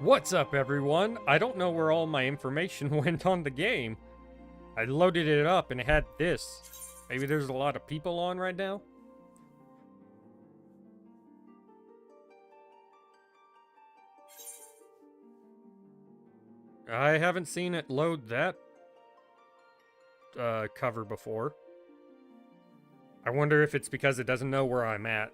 What's up, everyone? I don't know where all my information went on the game. I loaded it up and it had this. Maybe there's a lot of people on right now? I haven't seen it load that cover before. I wonder if it's because it doesn't know where I'm at.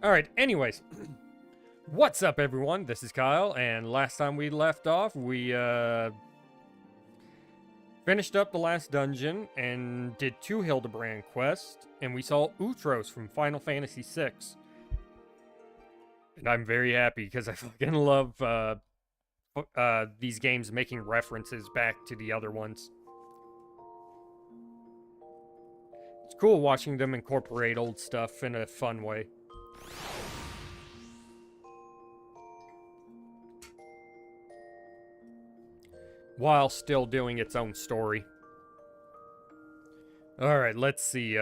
Alright, anyways. What's up, everyone? This is Kyle, and last time we left off, we finished up the last dungeon and did 2 Hildebrand quests, and we saw Utros from Final Fantasy VI. And I'm very happy, because I fucking love these games making references back to the other ones. It's cool watching them incorporate old stuff in a fun way. While still doing its own story. Alright, let's see,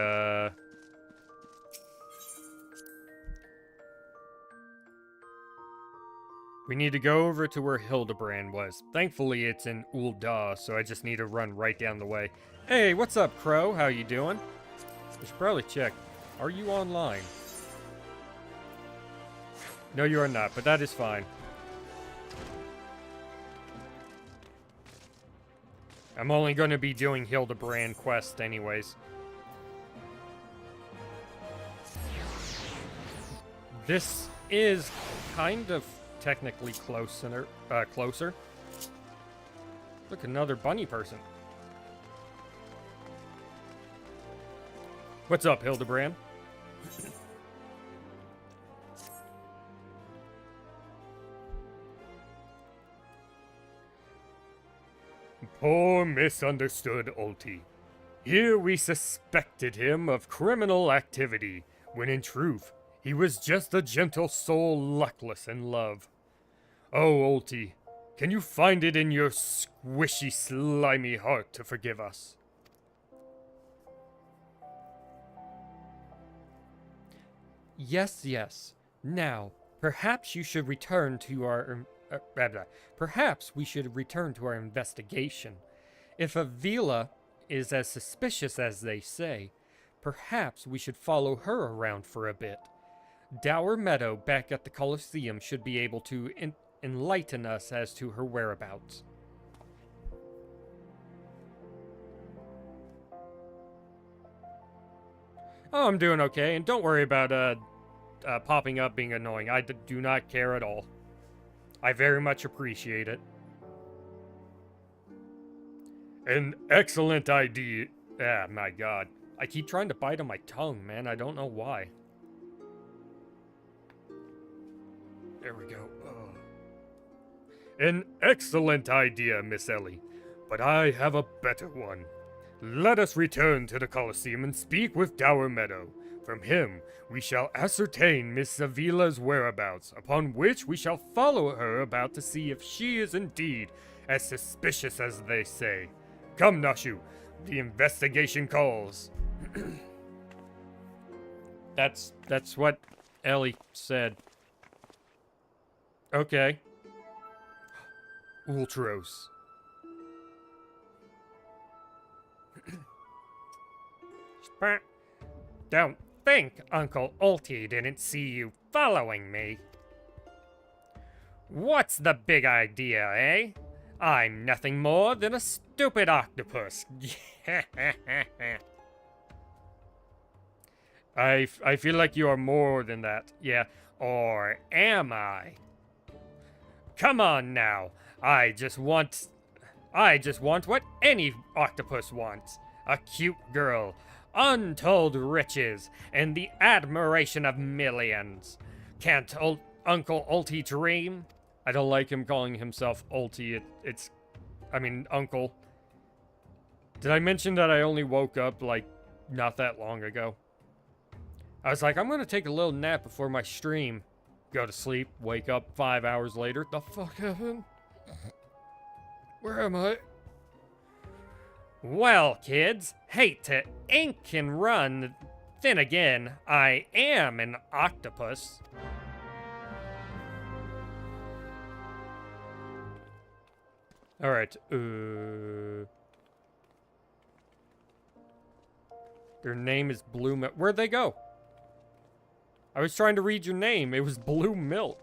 we need to go over to where Hildebrand was. Thankfully, it's in Ul'dah, so I just need to run right down the way. Hey, what's up, Crow? How you doing? I should probably check. Are you online? No, you are not, but that is fine. I'm only going to be doing Hildebrand quest anyways. This is kind of technically closer. Look, another bunny person. What's up, Hildebrand? Poor misunderstood Ulti. Here we suspected him of criminal activity, when in truth, he was just a gentle soul luckless in love. Oh, Ulti, can you find it in your squishy, slimy heart to forgive us? Yes, yes. Now, perhaps you should return to our... perhaps we should return to our investigation. If Avila is as suspicious as they say, perhaps we should follow her around for a bit. Dower Meadow back at the Colosseum should be able to enlighten us as to her whereabouts. Oh, I'm doing okay, and don't worry about popping up being annoying. I do not care at all. I very much appreciate it. An excellent idea. Ah, my god. I keep trying to bite on my tongue, man. I don't know why. There we go. An excellent idea, Miss Ellie. But I have a better one. Let us return to the Colosseum and speak with Dower Meadow. From him, we shall ascertain Miss Avila's whereabouts, upon which we shall follow her about to see if she is indeed as suspicious as they say. Come, Nashu, the investigation calls. That's what Ellie said. Okay. Ultros. Don't think Uncle Ulti didn't see you following me. What's the big idea, eh? I'm nothing more than a stupid octopus. I feel like you are more than that. Yeah, or am I? Come on now. I just want what any octopus wants. A cute girl, untold riches, and the admiration of millions. Can't Uncle Ulti dream? I don't like him calling himself Ulti. Uncle. Did I mention that I only woke up, like, not that long ago? I was like, I'm gonna take a little nap before my stream. Go to sleep, wake up 5 hours later. The fuck happened? Where am I? Well, kids, hate to ink and run. Then again, I am an octopus. Alright, Their name is Blue Milk. Where'd they go? I was trying to read your name. It was Blue Milk.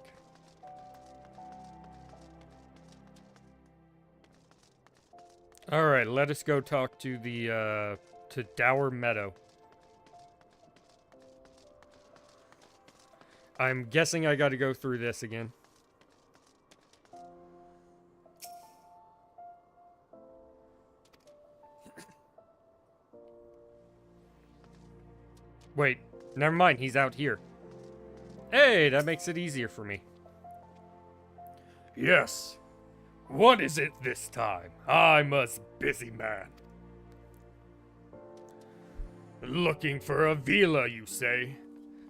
Alright, let us go talk to the, to Dower Meadow. I'm guessing I gotta go through this again. Wait, never mind, he's out here. Hey, that makes it easier for me. Yes. What is it this time? I'm a busy man. Looking for Avila, you say?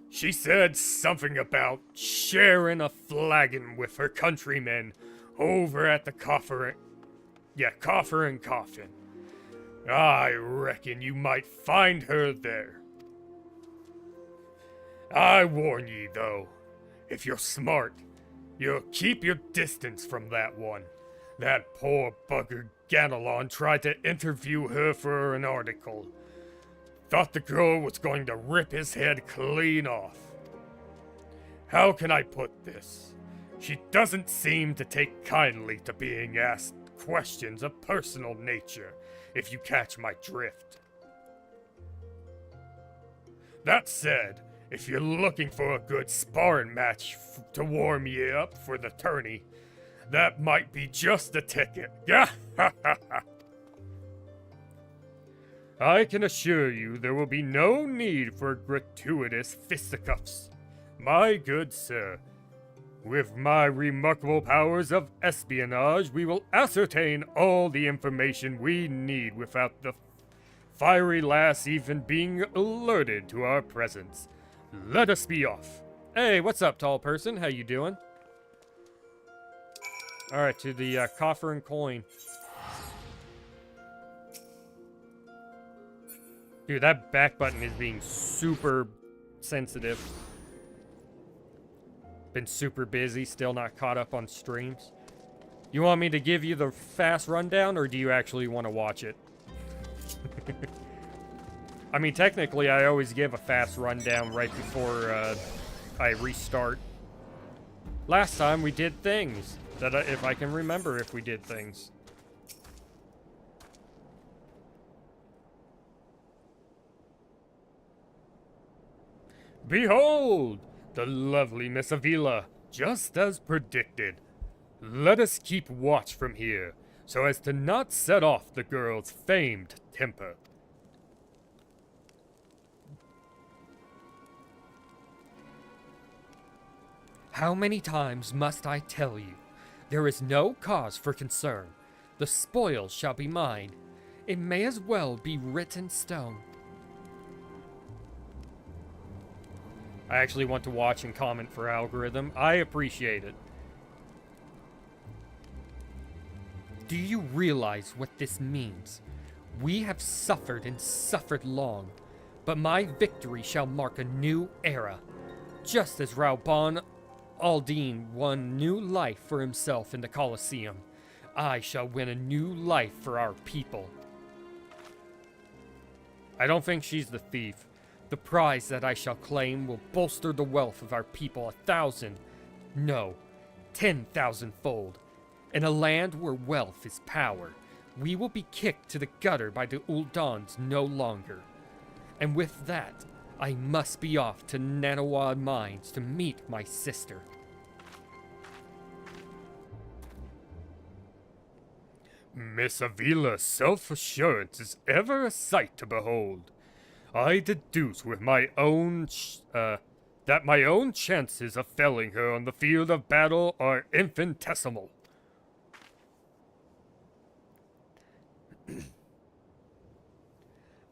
She said something about sharing a flagon with her countrymen over at the Coffer and Coffin. I reckon you might find her there. I warn ye, though, if you're smart, you'll keep your distance from that one. That poor bugger Ganelon tried to interview her for an article. Thought the girl was going to rip his head clean off. How can I put this? She doesn't seem to take kindly to being asked questions of personal nature, if you catch my drift. That said, If you're looking for a good sparring match to warm you up for the tourney, that might be just the ticket. Yeah. I can assure you there will be no need for gratuitous fisticuffs, my good sir. With my remarkable powers of espionage, we will ascertain all the information we need without the fiery lass even being alerted to our presence. Let us be off. Hey, what's up, tall person? How you doing? Alright, to the coffer and coin. Dude, that back button is being super sensitive. Been super busy, still not caught up on streams. You want me to give you the fast rundown, or do you actually want to watch it? I mean, technically, I always give a fast rundown right before I restart. Last time we did things. If I can remember if we did things. Behold! The lovely Miss Avila, just as predicted. Let us keep watch from here, so as to not set off the girl's famed temper. How many times must I tell you? There is no cause for concern. The spoils shall be mine. It may as well be written in stone. I actually want to watch and comment for algorithm. I appreciate it. Do you realize what this means? We have suffered and suffered long, but my victory shall mark a new era. Just as Raubon Aldine won new life for himself in the Colosseum, I shall win a new life for our people. I don't think she's the thief. The prize that I shall claim will bolster the wealth of our people 1,000, no, 10,000-fold. In a land where wealth is power, we will be kicked to the gutter by the Uldans no longer. And with that, I must be off to Nanawad Mines to meet my sister. Miss Avila's self-assurance is ever a sight to behold. I deduce with my own, that my own chances of felling her on the field of battle are infinitesimal.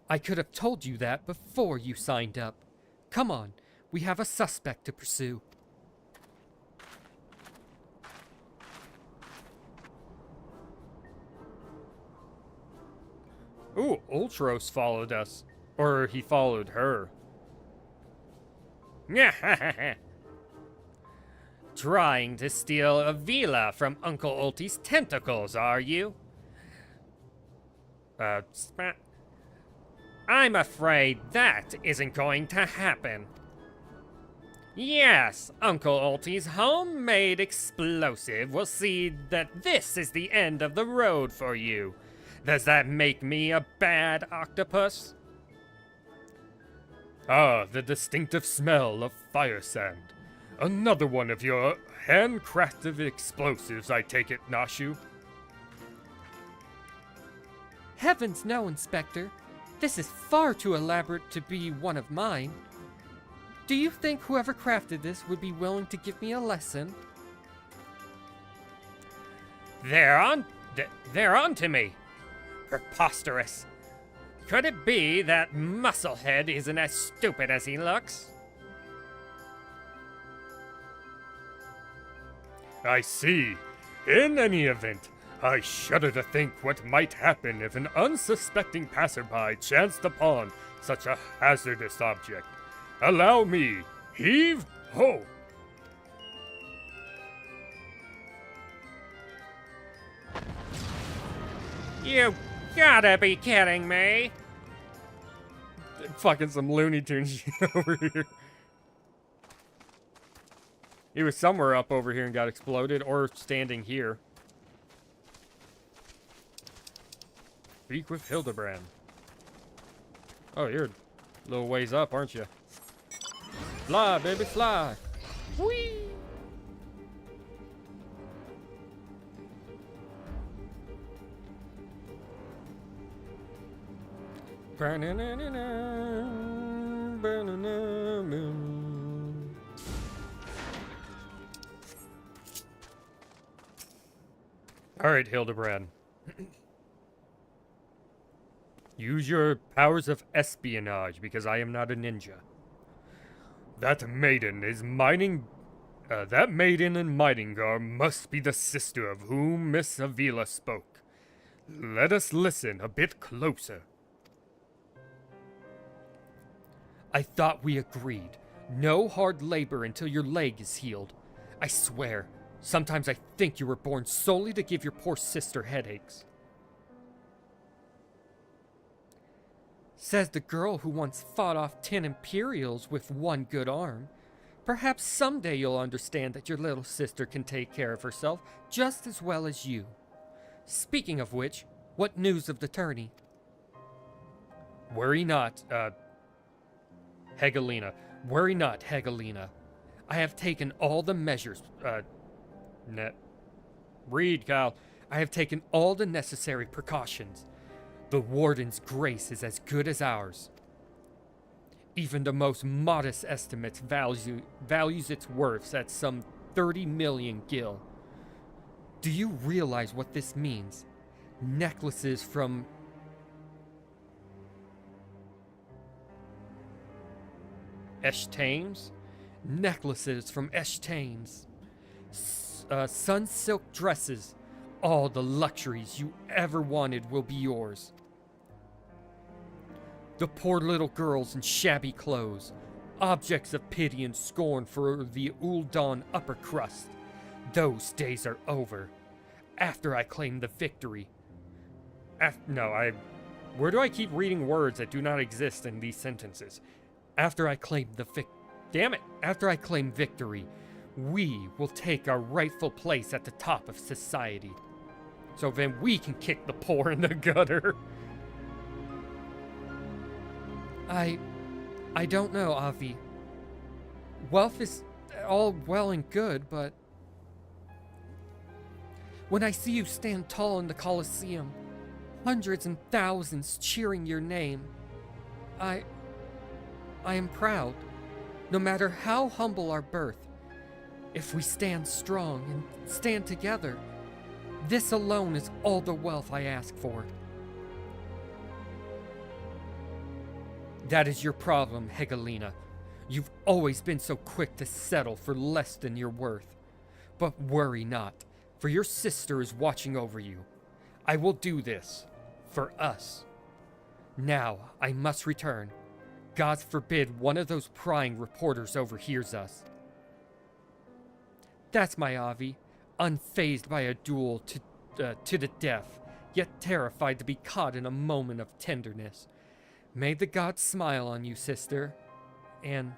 I could have told you that before you signed up. Come on, we have a suspect to pursue. Ooh, Ultros followed us. Or he followed her. Trying to steal Avila from Uncle Ulti's tentacles, are you? I'm afraid that isn't going to happen. Yes, Uncle Ulti's homemade explosive will see that this is the end of the road for you. Does that make me a bad octopus? Ah, the distinctive smell of fire sand. Another one of your handcrafted explosives, I take it, Nashu? Heavens no, Inspector. This is far too elaborate to be one of mine. Do you think whoever crafted this would be willing to give me a lesson? They're on to me. Preposterous. Could it be that Musclehead isn't as stupid as he looks? I see. In any event, I shudder to think what might happen if an unsuspecting passerby chanced upon such a hazardous object. Allow me. Heave ho! You gotta be kidding me! Fucking some Looney Tunes shit over here. He was somewhere up over here and got exploded, or standing here. Speak with Hildebrand. Oh, you're a little ways up, aren't you? Fly, baby, fly. Whee! Alright, Hildebrand. Use your powers of espionage, because I am not a ninja. That maiden in Miningar must be the sister of whom Miss Avila spoke. Let us listen a bit closer. I thought we agreed. No hard labor until your leg is healed. I swear, sometimes I think you were born solely to give your poor sister headaches. Says the girl who once fought off 10 Imperials with one good arm. Perhaps someday you'll understand that your little sister can take care of herself just as well as you. Speaking of which, what news of the tourney? Worry not, Hegelina. Worry not, Hegelina. I have taken all the measures, Read, Kyle. I have taken all the necessary precautions. The Warden's grace is as good as ours. Even the most modest estimates values its worth at some 30 million gil. Do you realize what this means? Necklaces from Eshtames? Necklaces from Eshtames. Sun silk dresses. All the luxuries you ever wanted will be yours. The poor little girls in shabby clothes, objects of pity and scorn for the Ul'Dan upper crust. Those days are over. After I claim the victory. Where do I keep reading words that do not exist in these sentences? After I claim After I claim victory, we will take our rightful place at the top of society. So then we can kick the poor in the gutter. I don't know, Avi. Wealth is all well and good, but when I see you stand tall in the Colosseum, hundreds and thousands cheering your name, I am proud. No matter how humble our birth, if we stand strong and stand together, this alone is all the wealth I ask for. That is your problem, Hegelina. You've always been so quick to settle for less than your worth. But worry not, for your sister is watching over you. I will do this. For us. Now, I must return. God forbid one of those prying reporters overhears us. That's my Avi, unfazed by a duel to the death, yet terrified to be caught in a moment of tenderness. May the gods smile on you, sister, and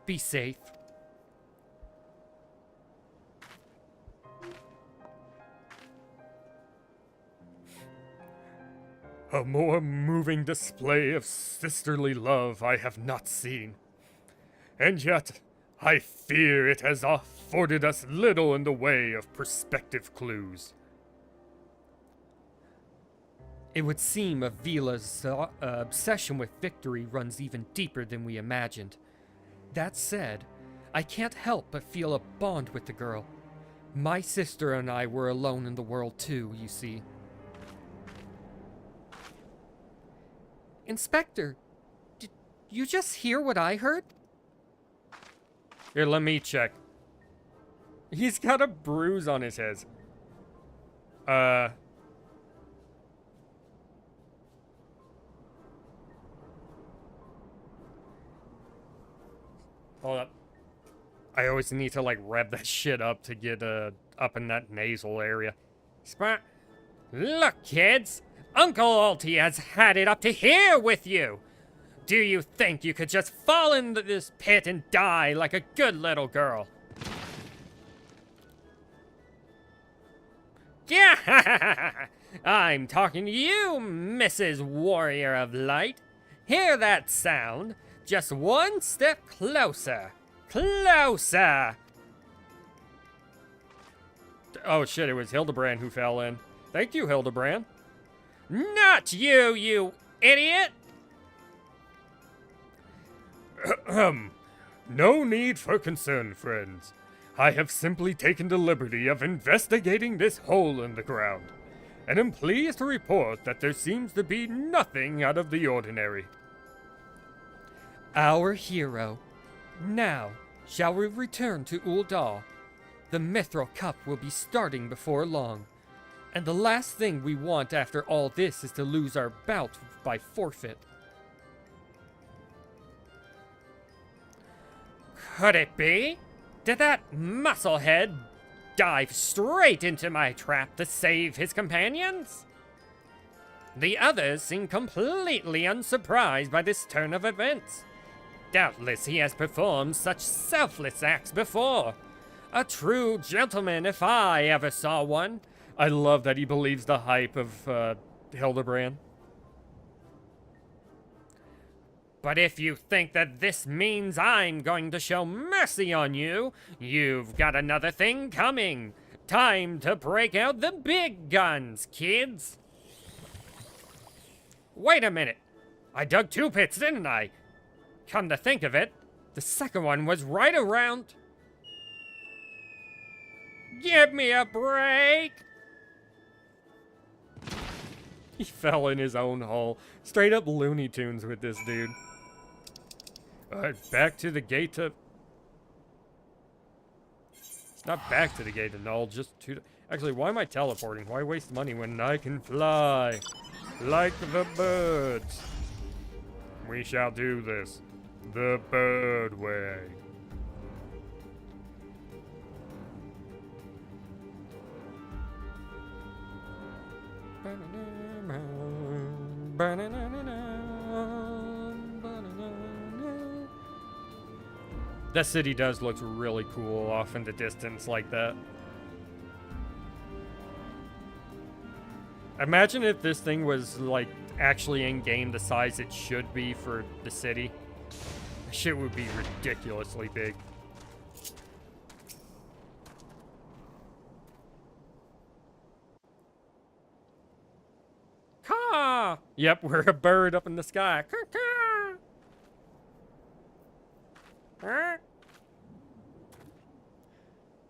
be safe. A more moving display of sisterly love I have not seen. And yet, I fear it has afforded us little in the way of perspective clues. It would seem Avila's obsession with victory runs even deeper than we imagined. That said, I can't help but feel a bond with the girl. My sister and I were alone in the world too, you see. Inspector, did you just hear what I heard? Here, let me check. He's got a bruise on his head. Hold up. I always need to, like, rev that shit up to get, up in that nasal area. Look, kids! Uncle Alti has had it up to here with you! Do you think you could just fall into this pit and die like a good little girl? Yeah! I'm talking to you, Mrs. Warrior of Light. Hear that sound? Just one step closer. Closer! Oh shit, it was Hildebrand who fell in. Thank you, Hildebrand. Not you, you idiot! No need for concern, friends. I have simply taken the liberty of investigating this hole in the ground, and am pleased to report that there seems to be nothing out of the ordinary. Our hero. Now, shall we return to Ul'dah? The Mithril Cup will be starting before long, and the last thing we want after all this is to lose our bout by forfeit. Could it be? Did that musclehead dive straight into my trap to save his companions? The others seem completely unsurprised by this turn of events. Doubtless he has performed such selfless acts before. A true gentleman if I ever saw one. I love that he believes the hype of Hildebrand. But if you think that this means I'm going to show mercy on you, you've got another thing coming. Time to break out the big guns, kids. Wait a minute. I dug 2 pits, didn't I? Come to think of it, the second one was right around... Give me a break! He fell in his own hole. Straight up Looney Tunes with this dude. Alright, back to the gate to... Not back to the gate to Null, just to... Actually, why am I teleporting? Why waste money when I can fly? Like the birds. We shall do this. The bird way. That city does look really cool off in the distance like that. Imagine if this thing was like actually in game the size it should be for the city. Shit would be ridiculously big. Caw! Yep, we're a bird up in the sky. Caw-caw! Huh?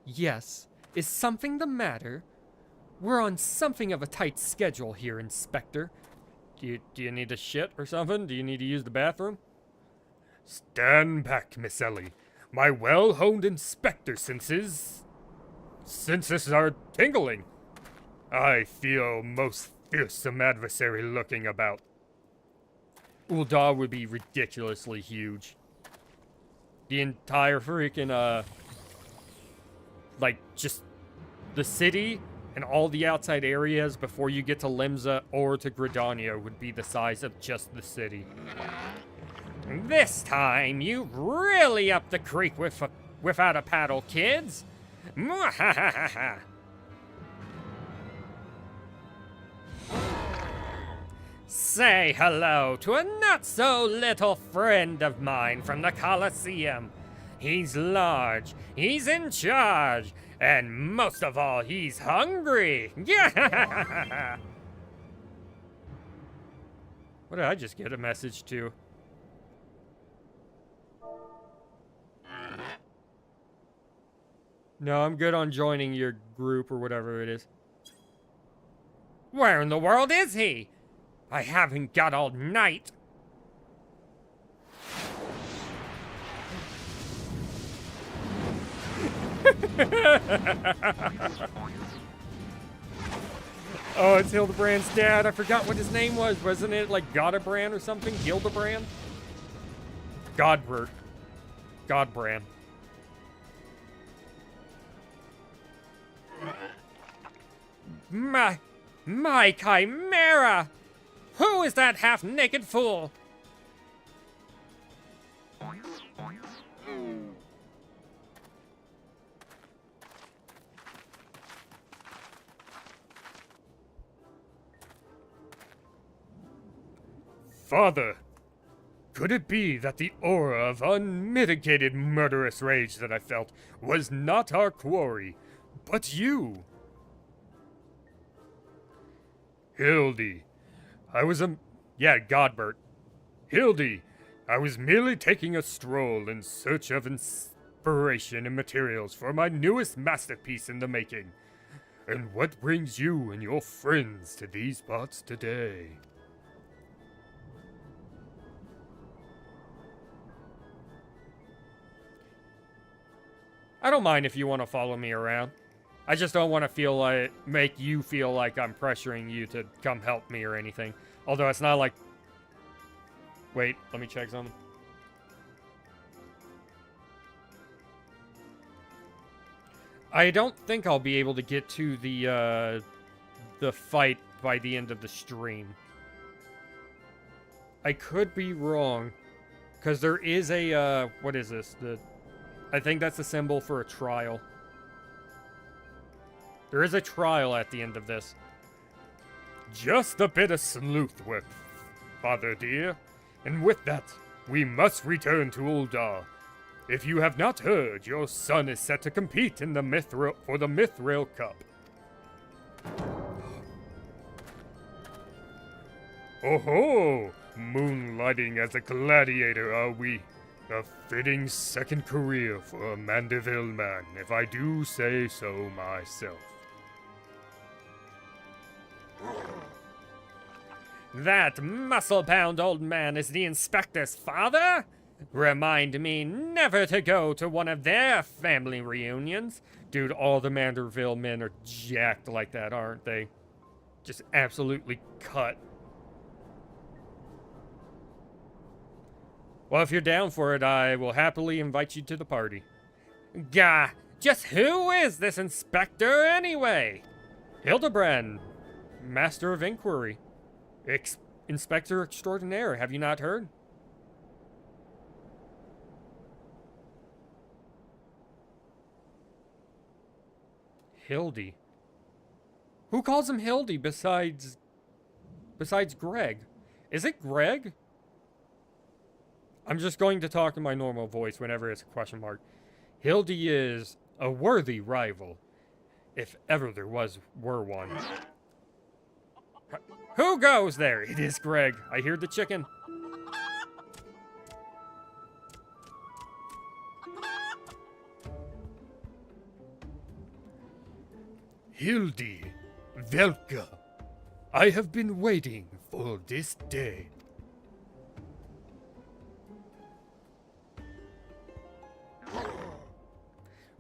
Yes. Is something the matter? We're on something of a tight schedule here, Inspector. Do you need a shit or something? Do you need to use the bathroom? Stand back, Miss Ellie. My well-honed inspector senses are tingling. I feel most fearsome adversary lurking about. Ul'dah would be ridiculously huge. The entire freaking, like, just the city and all the outside areas before you get to Limsa or to Gridania would be the size of just the city. This time, you've really upped the creek without a paddle, kids. Mwahahaha. Say hello to a not-so-little friend of mine from the Colosseum. He's large, he's in charge, and most of all, he's hungry. Yeah. What did I just get a message to? No, I'm good on joining your group or whatever it is. Where in the world is he? I haven't got all night. Oh, it's Hildebrand's dad. I forgot what his name was. Wasn't it like Godebrand or something? Gildebrand? Godbert. Godbrand. My chimera! Who is that half-naked fool? Father, Could it be that the aura of unmitigated murderous rage that I felt was not our quarry, but you? Hildy, Godbert. Hildy, I was merely taking a stroll in search of inspiration and materials for my newest masterpiece in the making. And what brings you and your friends to these parts today? I don't mind if you want to follow me around. I just don't want to make you feel like I'm pressuring you to come help me or anything. Although it's not like... Wait, let me check something. I don't think I'll be able to get to the fight by the end of the stream. I could be wrong. Because there is a, what is this? I think that's a symbol for a trial. There is a trial at the end of this. Just a bit of sleuth work, Father dear. And with that, we must return to Ul'dah. If you have not heard, your son is set to compete in the for the Mithril Cup. Oh-ho! Moonlighting as a gladiator, are we? A fitting second career for a Mandeville man, if I do say so myself. That muscle-bound old man is the inspector's father? Remind me never to go to one of their family reunions. Dude, all the Mandeville men are jacked like that, aren't they? Just absolutely cut. Well, if you're down for it, I will happily invite you to the party. Gah, just who is this inspector anyway? Hildebrand, Master of Inquiry. Inspector Extraordinaire, have you not heard? Hildy. Who calls him Hildy besides Greg? Is it Greg? I'm just going to talk in my normal voice whenever it's a question mark. Hildy is a worthy rival, if ever there were one. Who goes there? It is Greg. I hear the chicken. Hildy, Velka, I have been waiting for this day.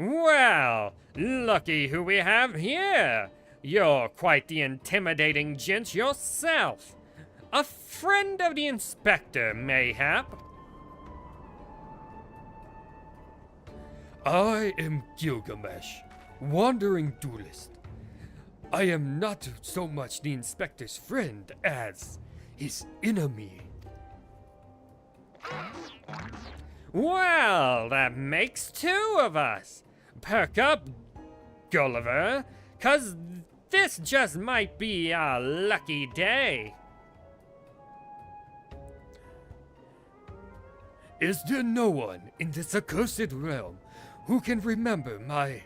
Well, lucky who we have here. You're quite the intimidating gent yourself. A friend of the inspector, mayhap? I am Gilgamesh, wandering duelist. I am not so much the inspector's friend as his enemy. Well, that makes two of us. Perk up, Gulliver, 'cause this just might be our lucky day. Is there no one in this accursed realm who can remember my...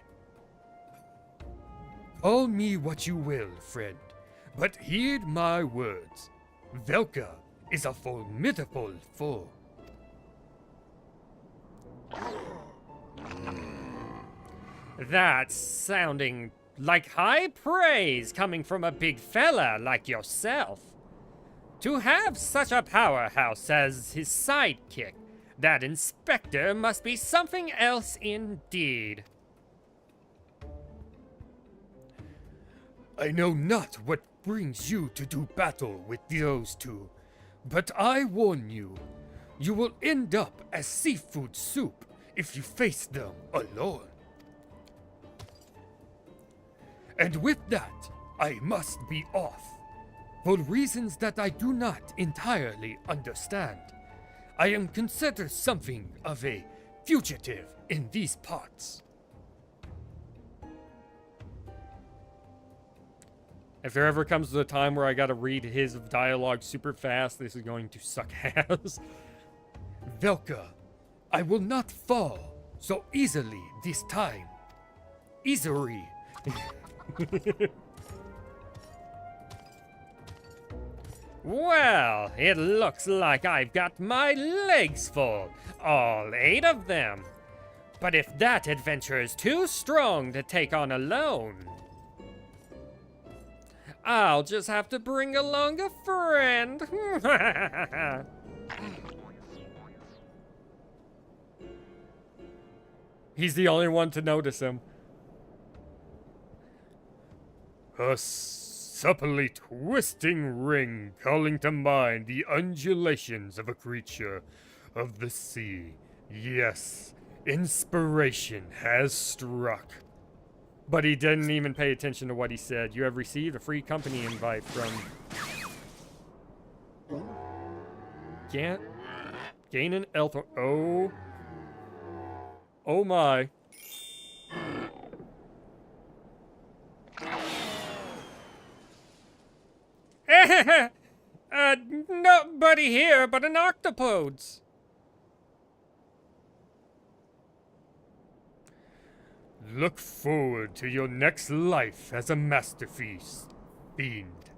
Call me what you will, friend, but heed my words. Velka is a formidable foe. That's sounding like high praise coming from a big fella like yourself. To have such a powerhouse as his sidekick, that inspector must be something else indeed. I know not what brings you to do battle with those two, but I warn you, you will end up as seafood soup if you face them alone. And with that, I must be off. For reasons that I do not entirely understand, I am considered something of a fugitive in these parts. If there ever comes to a time where I gotta read his dialogue super fast, this is going to suck ass. Velka, I will not fall so easily this time. Easily. Well, it looks like I've got my legs full, all 8 of them. But if that adventure is too strong to take on alone, I'll just have to bring along a friend. He's the only one to notice him. A supplely twisting ring calling to mind the undulations of a creature of the sea. Yes, inspiration has struck. But he didn't even pay attention to what he said. You have received a free company invite from... Gain an elf... Oh my. Nobody here but an octopodes. Look forward to your next life as a masterpiece, fiend.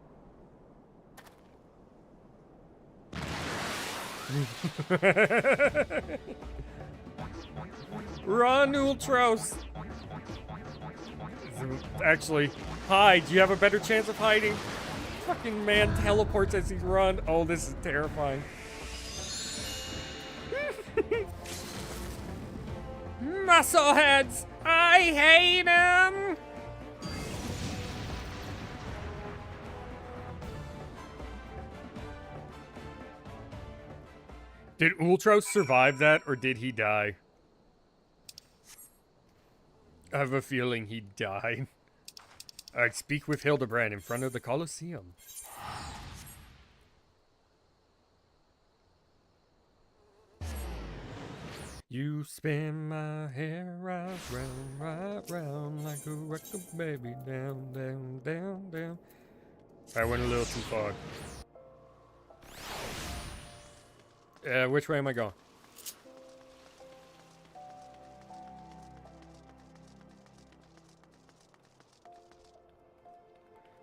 Run, Ultros! Actually, hide. You have a better chance of hiding. Fucking man teleports as he runs. Oh, this is terrifying. Muscleheads! I hate him! Did Ultros survive that, or did he die? I have a feeling he died. Alright, speak with Hildebrand in front of the Colosseum. You spin my hair right round like a record baby. Down, down, down, down. I went a little too far. Which way am I going?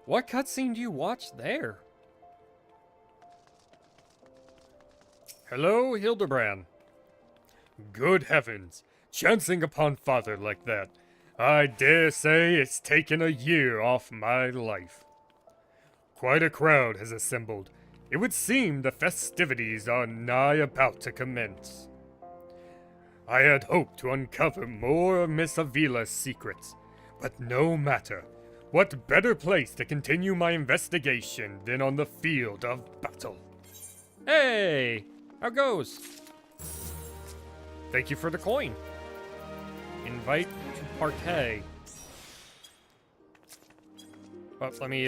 What cutscene do you watch there? Hello, Hildebrand. Good heavens, chancing upon father like that. I dare say it's taken a year off my life. Quite a crowd has assembled. It would seem the festivities are nigh about to commence. I had hoped to uncover more of Miss Avila's secrets, but no matter. What better place to continue my investigation than on the field of battle? Hey! How goes? Thank you for the coin. Invite to partay. Oh, let me,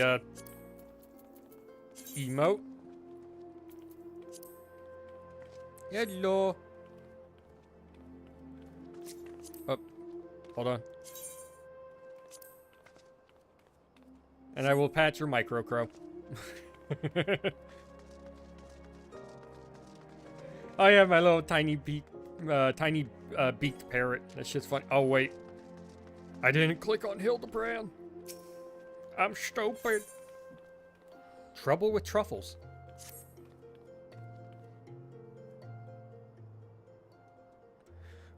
emote. Hello. Oh, hold on. And I will patch your micro, Crow. Oh yeah, my little tiny beaked parrot. That shit's funny. Oh wait, I didn't click on Hildebrand. I'm stupid. Trouble with truffles.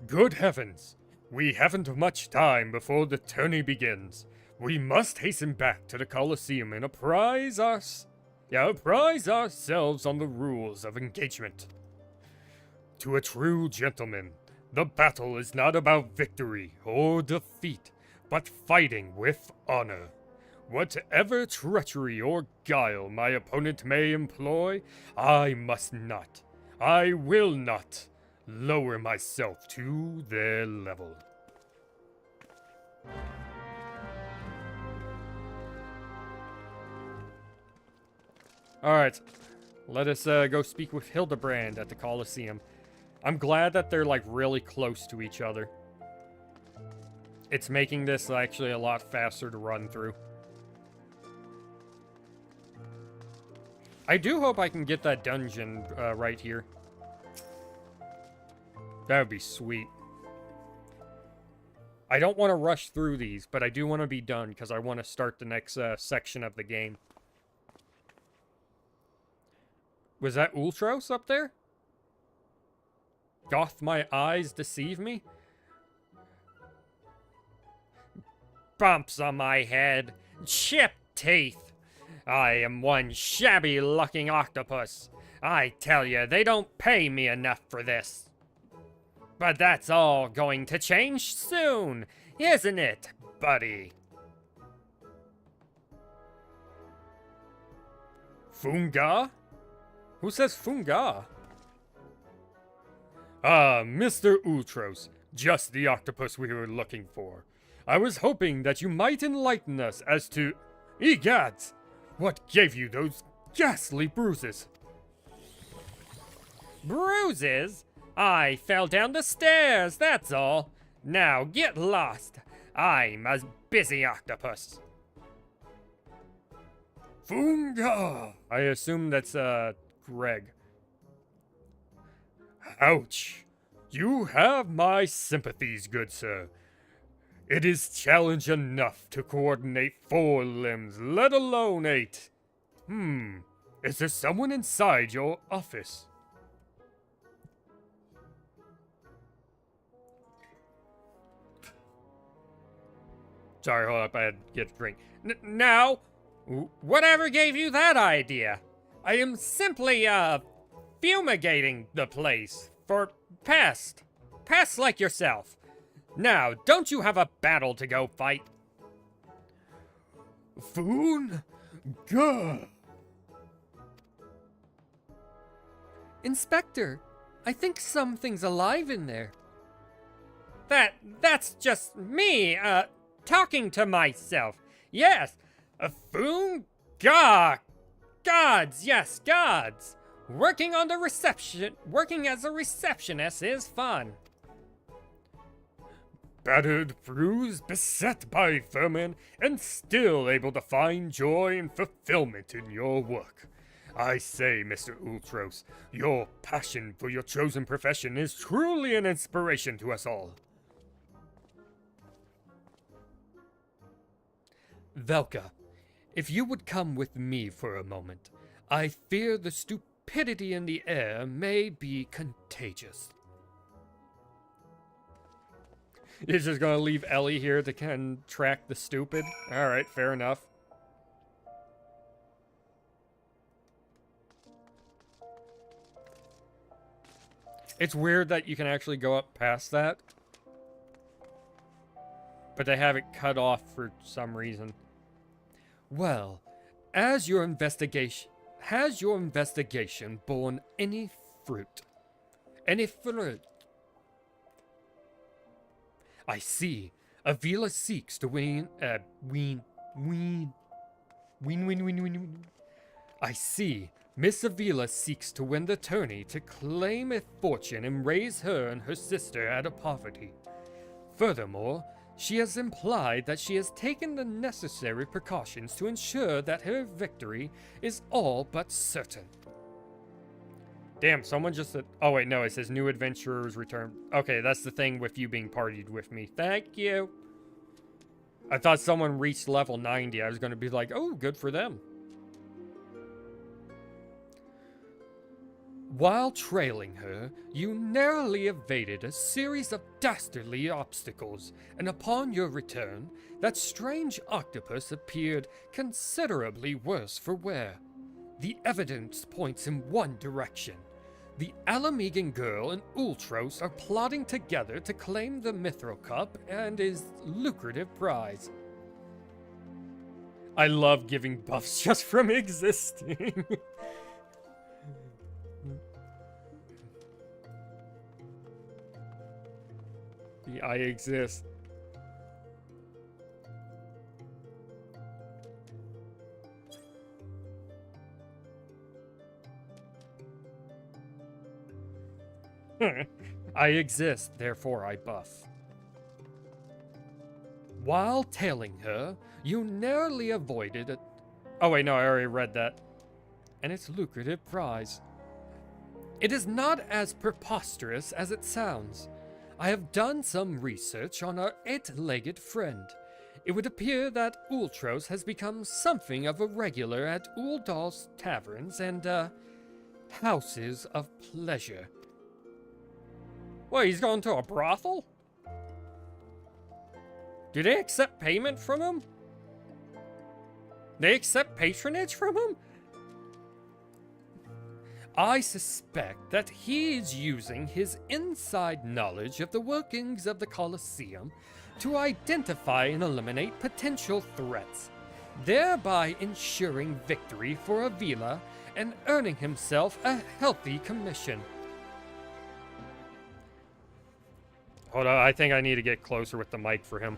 Good heavens! We haven't much time before the tourney begins. We must hasten back to the Colosseum and apprise ourselves on the rules of engagement. To a true gentleman, the battle is not about victory or defeat, but fighting with honor. Whatever treachery or guile my opponent may employ, I will not lower myself to their level. Alright, let us go speak with Hildebrand at the Colosseum. I'm glad that they're like really close to each other. It's making this actually a lot faster to run through. I do hope I can get that dungeon right here. That would be sweet. I don't want to rush through these, but I do want to be done because I want to start the next section of the game. Was that Ultros up there? Doth my eyes deceive me? Bumps on my head, chipped teeth. I am one shabby-looking octopus. I tell you, they don't pay me enough for this. But that's all going to change soon, isn't it, buddy? Funga? Who says Funga? Ah, Mr. Ultros, just the octopus we were looking for. I was hoping that you might enlighten us as to... Egads! What gave you those ghastly bruises? Bruises? I fell down the stairs, that's all. Now get lost. I'm a busy octopus. Funga! I assume that's, Greg. Ouch. You have my sympathies, good sir. It is challenge enough to coordinate 4 limbs, let alone 8. Is there someone inside your office? Sorry, hold up, I had to get a drink. Now, whatever gave you that idea? I am simply, fumigating the place for pests. Pests like yourself. Now, don't you have a battle to go fight? Foon? Gah! Inspector, I think something's alive in there. That's just me, talking to myself. Yes, a Foon? Gah! Gods, yes, gods! Working as a receptionist is fun. Battered, bruised, beset by vermin, and still able to find joy and fulfillment in your work. I say, Mr. Ultros, your passion for your chosen profession is truly an inspiration to us all. Velka, if you would come with me for a moment, I fear the stupidity in the air may be contagious. You're just gonna leave Ellie here to track the stupid? Alright, fair enough. It's weird that you can actually go up past that. But they have it cut off for some reason. Well, has your investigation borne any fruit? Any fruit? I see. Avila seeks to I see. Miss Avila seeks to win the tourney to claim a fortune and raise her and her sister out of poverty. Furthermore, she has implied that she has taken the necessary precautions to ensure that her victory is all but certain. Damn, someone just said... Oh, wait, no, it says new adventurers return. Okay, that's the thing with you being partied with me. Thank you. I thought someone reached level 90. I was going to be like, oh, good for them. While trailing her, you narrowly evaded a series of dastardly obstacles, and upon your return, that strange octopus appeared considerably worse for wear. The evidence points in one direction. The Alamegan girl and Ultros are plotting together to claim the Mithril Cup and his lucrative prize. I love giving buffs just from existing. I exist. I exist, therefore I buff. While tailing her, you narrowly avoided Oh wait, no, I already read that. and its lucrative prize. It is not as preposterous as it sounds. I have done some research on our 8-legged friend. It would appear that Ultros has become something of a regular at Uldal's taverns and, houses of pleasure. What, he's going to a brothel? Do they accept payment from him? They accept patronage from him? I suspect that he is using his inside knowledge of the workings of the Colosseum to identify and eliminate potential threats, thereby ensuring victory for Avila and earning himself a healthy commission. Hold on, I think I need to get closer with the mic for him.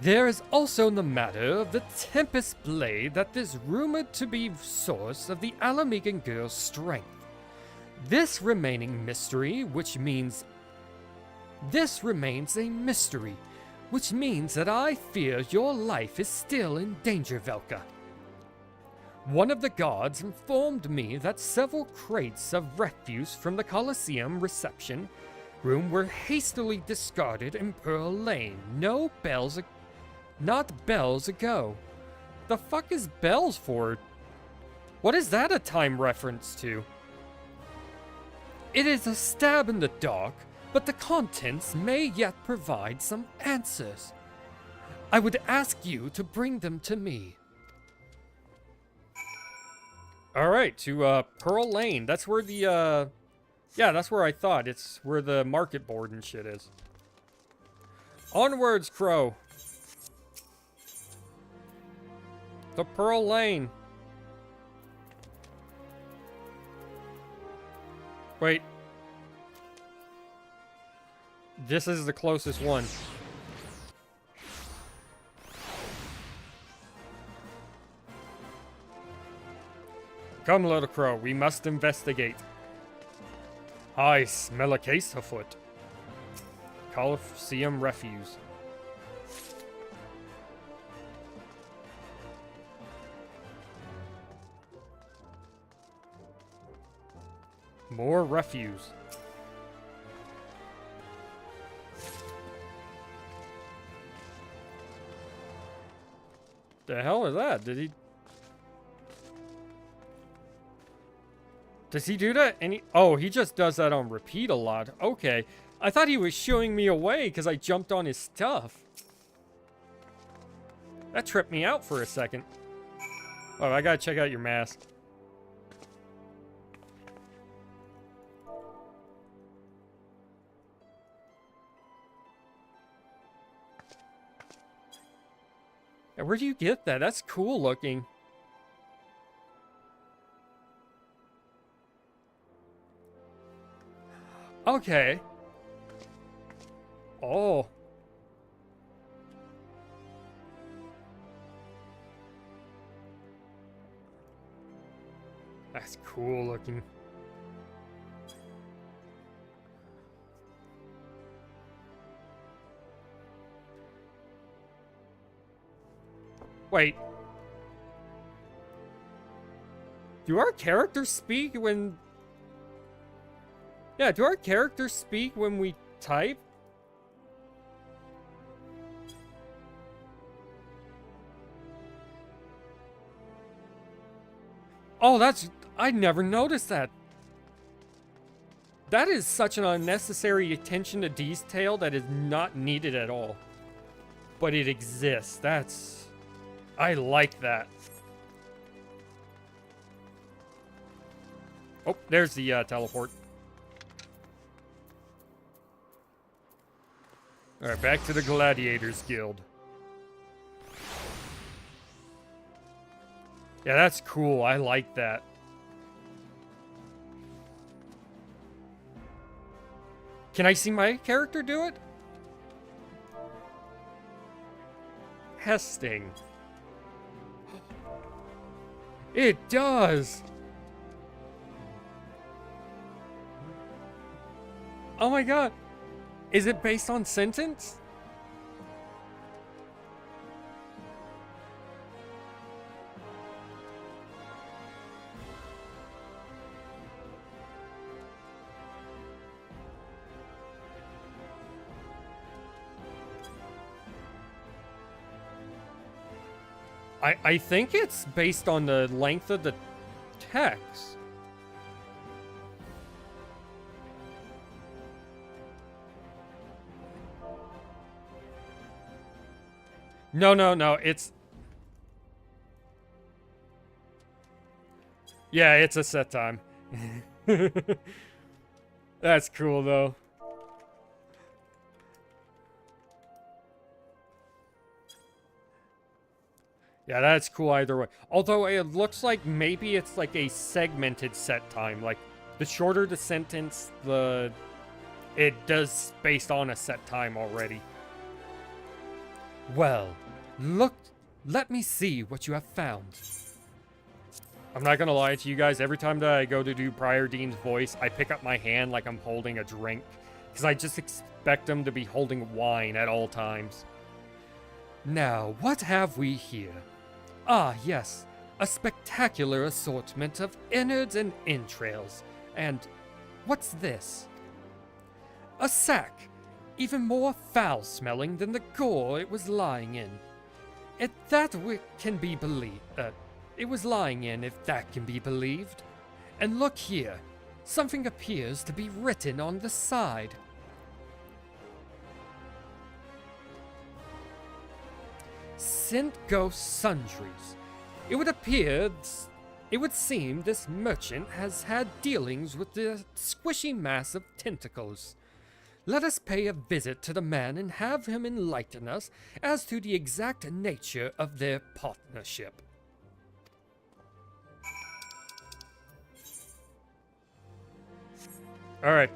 There is also the matter of the Tempest Blade that is rumored to be source of the Alamegan girl's strength. This remains a mystery, which means that I fear your life is still in danger, Velka. One of the guards informed me that several crates of refuse from the Colosseum reception room were hastily discarded in Pearl Lane. Not bells ago. The fuck is bells for? What is that a time reference to? It is a stab in the dark, but the contents may yet provide some answers. I would ask you to bring them to me. Alright, to Pearl Lane. That's where the yeah, that's where I thought. It's where the market board and shit is. Onwards, Crow. The Pearl Lane. Wait. This is the closest one. Come, little crow, we must investigate. I smell a case afoot. Colosseum refuse. More refuse. The hell is that? Does he do that? Oh, he just does that on repeat a lot. Okay. I thought he was shooing me away because I jumped on his stuff. That tripped me out for a second. Oh, I gotta check out your mask. Yeah, where'd you get that? That's cool looking. Okay. Oh. That's cool looking. Wait. Do our characters speak when... Yeah, do our characters speak when we type? Oh, that's... I never noticed that. That is such an unnecessary attention to detail that is not needed at all. But it exists. That's... I like that. Oh, there's the teleport. Alright, back to the Gladiators Guild. Yeah, that's cool. I like that. Can I see my character do it? Testing. It does! Oh my god! Is it based on sentence? I think it's based on the length of the text. No, it's... Yeah, it's a set time. That's cool, though. Yeah, that's cool either way. Although it looks like maybe it's like a segmented set time. Like, the shorter the sentence, it does based on a set time already. Well, look, let me see what you have found. I'm not gonna lie to you guys, every time that I go to do Prior Dean's voice, I pick up my hand like I'm holding a drink, because I just expect him to be holding wine at all times. Now, what have we here? Ah, yes, a spectacular assortment of innards and entrails. And what's this? A sack, even more foul-smelling than the gore it was lying in. If that can be believed, it was lying in, if that can be believed. And look here, something appears to be written on the side. Sent Ghost Sundries. It would seem this merchant has had dealings with the squishy mass of tentacles. Let us pay a visit to the man and have him enlighten us as to the exact nature of their partnership. Alright.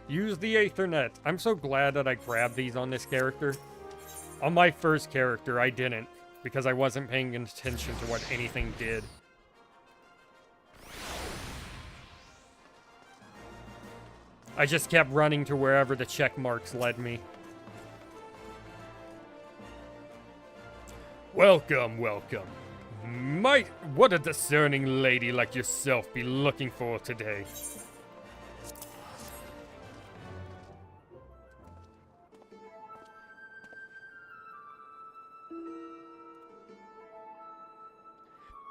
Use the Aethernet. I'm so glad that I grabbed these on this character. On my first character, I didn't, because I wasn't paying attention to what anything did. I just kept running to wherever the check marks led me. Welcome, welcome. Might what a discerning lady like yourself be looking for today?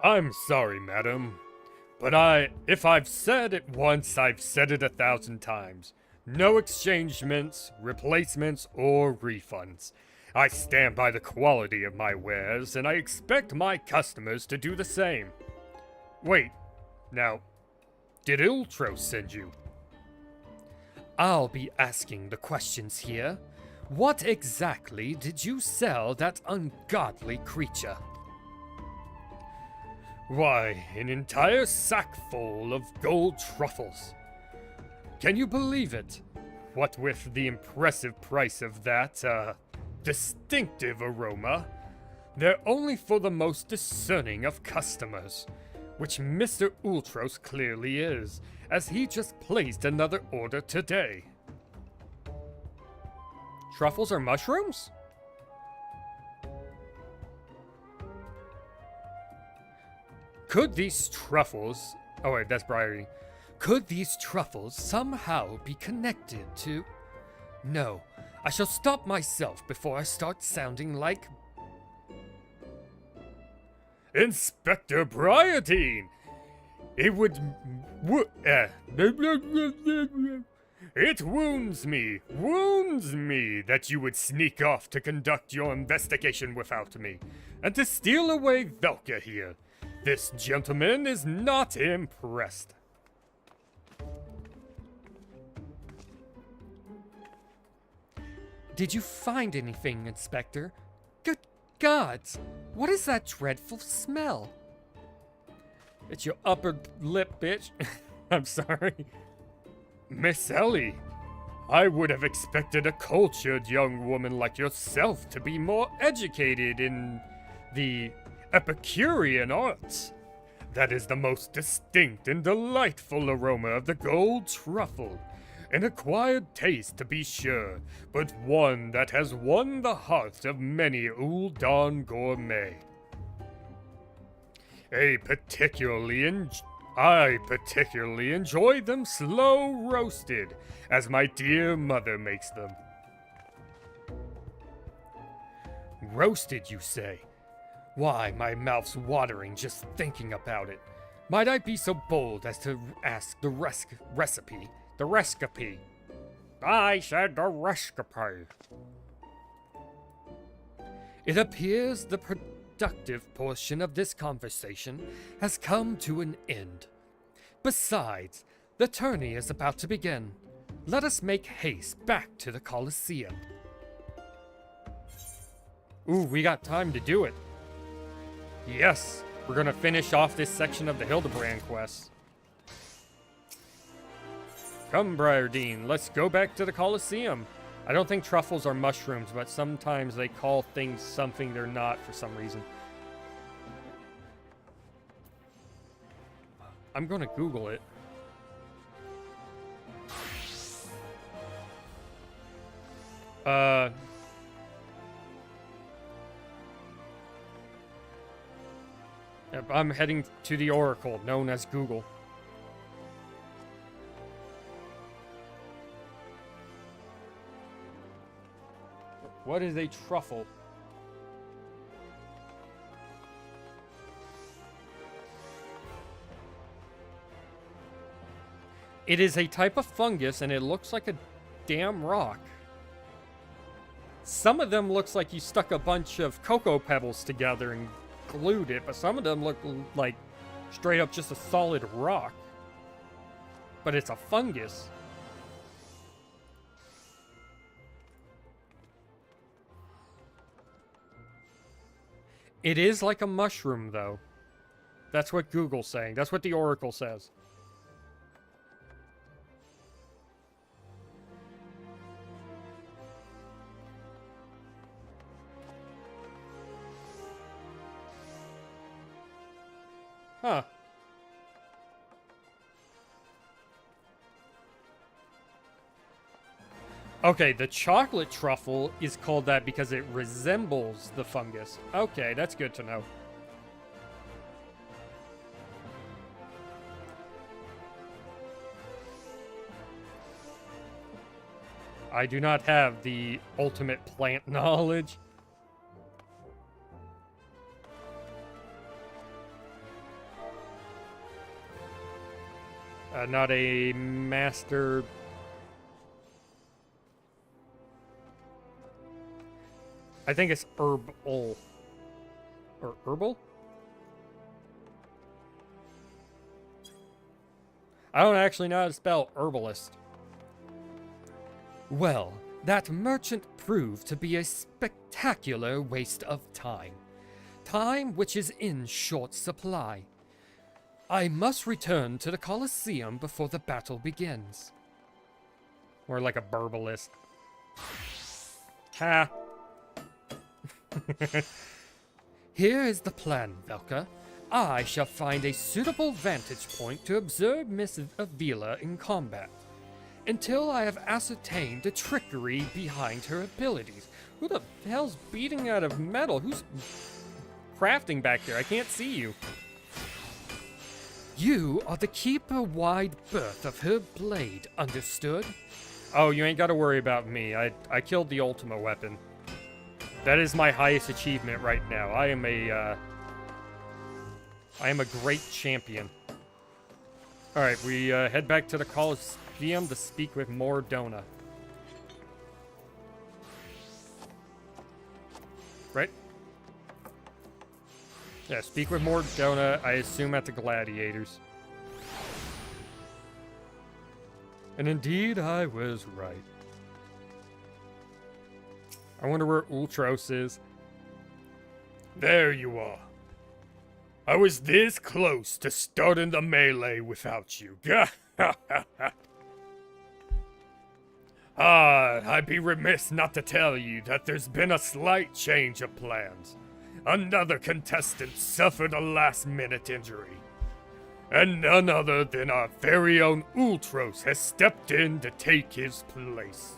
I'm sorry, madam, but if I've said it once, I've said it 1,000 times. No exchangements, replacements, or refunds. I stand by the quality of my wares, and I expect my customers to do the same. Wait, now, did Ultros send you? I'll be asking the questions here. What exactly did you sell that ungodly creature? Why, an entire sack full of gold truffles. Can you believe it? What with the impressive price of that, distinctive aroma, they're only for the most discerning of customers, which Mr. Ultros clearly is, as he just placed another order today. Truffles are mushrooms? Could these truffles... Oh wait, that's Briary. Could these truffles somehow be connected to... No, I shall stop myself before I start sounding like... Inspector Briardine! It would... It wounds me that you would sneak off to conduct your investigation without me, and to steal away Velka here. This gentleman is not impressed. Did you find anything, Inspector? Good gods! What is that dreadful smell? It's your upper lip, bitch. I'm sorry. Miss Ellie, I would have expected a cultured young woman like yourself to be more educated in the Epicurean arts. That is the most distinct and delightful aroma of the gold truffle. An acquired taste, to be sure, but one that has won the hearts of many Ul'Dan gourmet. I particularly enjoy them slow roasted, as my dear mother makes them. Roasted, you say? Why, my mouth's watering just thinking about it. Might I be so bold as to ask the recipe? The recipe. I said the recipe. It appears the productive portion of this conversation has come to an end. Besides, the tourney is about to begin. Let us make haste back to the Colosseum. Ooh, we got time to do it. Yes, we're gonna finish off this section of the Hildebrand quest. Come, Briardine, let's go back to the Colosseum. I don't think truffles are mushrooms, but sometimes they call things something they're not for some reason. I'm gonna Google it. I'm heading to the Oracle, known as Google. What is a truffle? It is a type of fungus, and it looks like a damn rock. Some of them looks like you stuck a bunch of cocoa pebbles together and glued it, but some of them look like straight up just a solid rock. But it's a fungus. It is like a mushroom, though. That's what Google's saying. That's what the Oracle says. Huh. Okay, the chocolate truffle is called that because it resembles the fungus. Okay, that's good to know. I do not have the ultimate plant knowledge. Not a master. I think it's herbal. Or herbal? I don't actually know how to spell herbalist. Well, that merchant proved to be a spectacular waste of time. Time which is in short supply. I must return to the Colosseum before the battle begins. Or like a herbalist. Ha! Here is the plan, Velka. I shall find a suitable vantage point to observe Miss Avila in combat, until I have ascertained the trickery behind her abilities. Who the hell's beating out of metal? Who's crafting back there? I can't see you. You are to keep a wide berth of her blade, understood? Oh, you ain't gotta worry about me. I killed the Ultima weapon. That is my highest achievement right now. I am a great champion. Alright, we head back to the Colosseum to speak with Mordona. Right? Yeah, speak with Mordona, I assume at the Gladiators. And indeed, I was right. I wonder where Ultros is. There you are. I was this close to starting the melee without you. I'd be remiss not to tell you that there's been a slight change of plans. Another contestant suffered a last-minute injury. And none other than our very own Ultros has stepped in to take his place.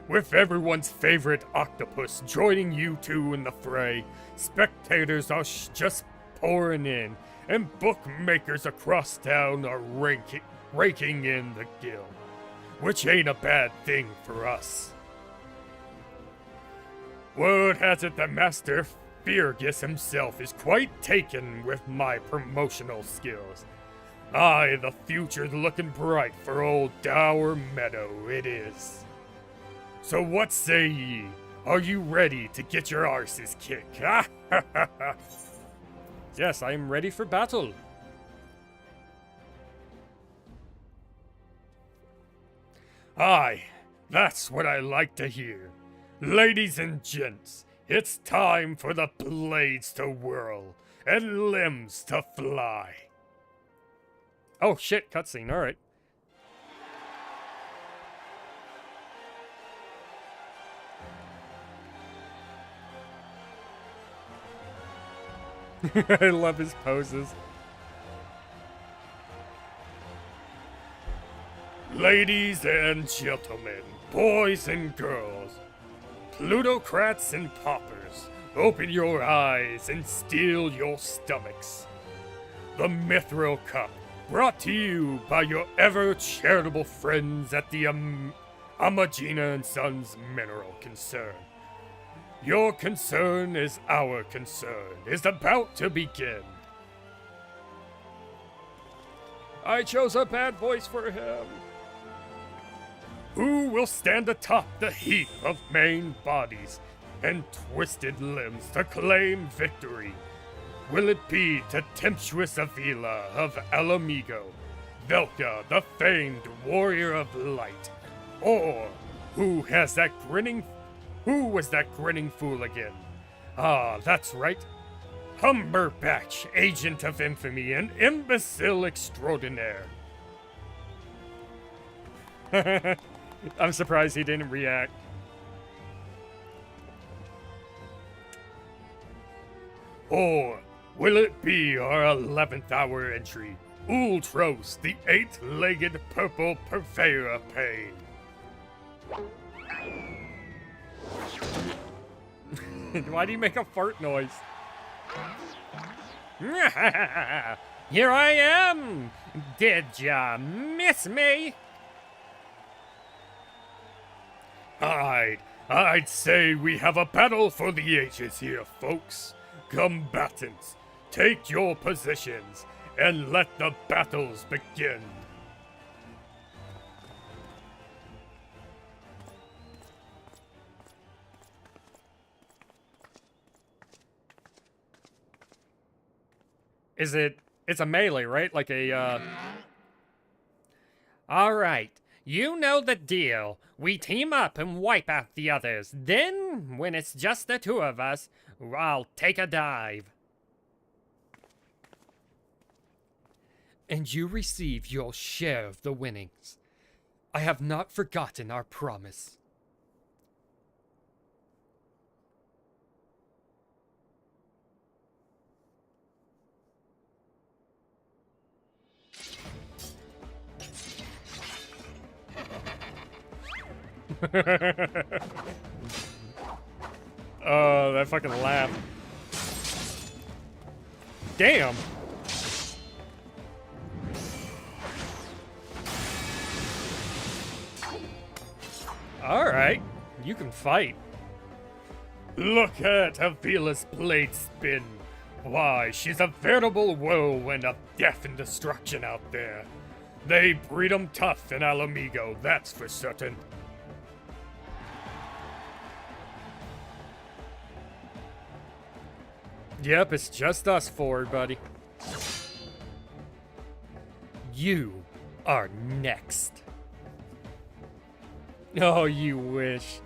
With everyone's favorite octopus joining you two in the fray, spectators are just pouring in, and bookmakers across town are raking in the gill, which ain't a bad thing for us. Word has it that Master Fergus himself is quite taken with my promotional skills. Aye, the future's looking bright for old Dower Meadow, it is. So what say ye? Are you ready to get your arses kicked? Yes, I am ready for battle. Aye, that's what I like to hear. Ladies and gents, it's time for the blades to whirl and limbs to fly. Oh shit, cutscene, alright. I love his poses. Ladies and gentlemen, boys and girls, plutocrats and paupers, open your eyes and steel your stomachs. The Mithril Cup, brought to you by your ever charitable friends at the Amagina & Sons Mineral Concern. Your concern is our concern, is about to begin. I chose a bad voice for him. Who will stand atop the heap of main bodies and twisted limbs to claim victory? Will it be the tempestuous Avila of Alamigo, Velka, the famed warrior of light, or who was that grinning fool again? Ah, that's right. Humberbatch, agent of infamy and imbecile extraordinaire. I'm surprised he didn't react. Or will it be our 11th hour entry, Ultros, the 8-legged purple purveyor of pain? Why do you make a fart noise? Here I am! Did ya miss me? I'd say we have a battle for the ages here, folks. Combatants, take your positions and let the battles begin. It's a melee, right? Like a, All right, you know the deal. We team up and wipe out the others. Then, when it's just the two of us, I'll take a dive. And you receive your share of the winnings. I have not forgotten our promise. Oh, that fucking laugh. Damn. Alright, you can fight. Look at Avila's blade spin. Why, she's a veritable whirlwind of death and destruction out there. They breed 'em tough in Alamigo, that's for certain. Yep, it's just us four, buddy. You are next. Oh, you wish.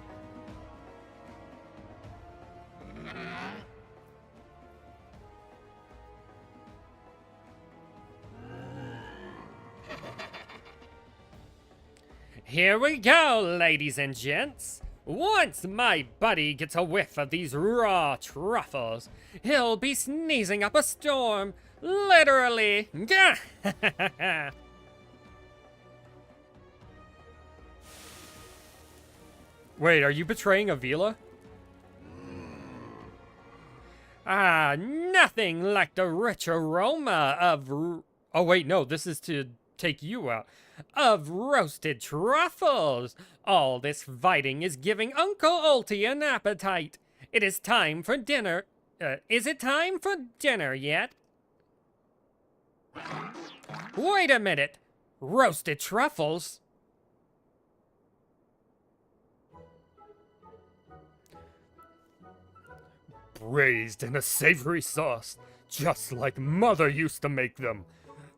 Here we go, ladies and gents. Once my buddy gets a whiff of these raw truffles, he'll be sneezing up a storm. Literally. Wait, are you betraying Avila? Ah, nothing like the rich aroma of... Oh, wait, no, this is to take you out. Of roasted truffles. All this fighting is giving Uncle Ulti an appetite. It is time for dinner. Is it time for dinner yet? Wait a minute. Roasted truffles? Braised in a savory sauce, just like Mother used to make them.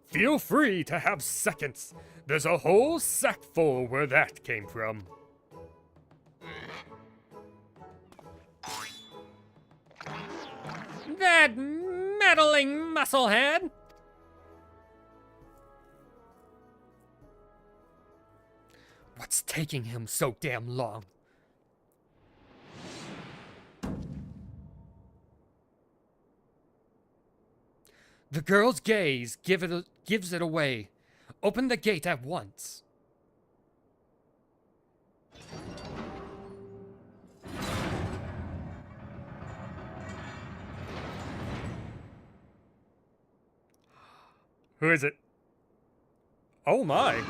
Feel free to have seconds. There's a whole sack full where that came from. That meddling musclehead! What's taking him so damn long? The girl's gaze gives it away. Open the gate at once. Who is it? Oh my.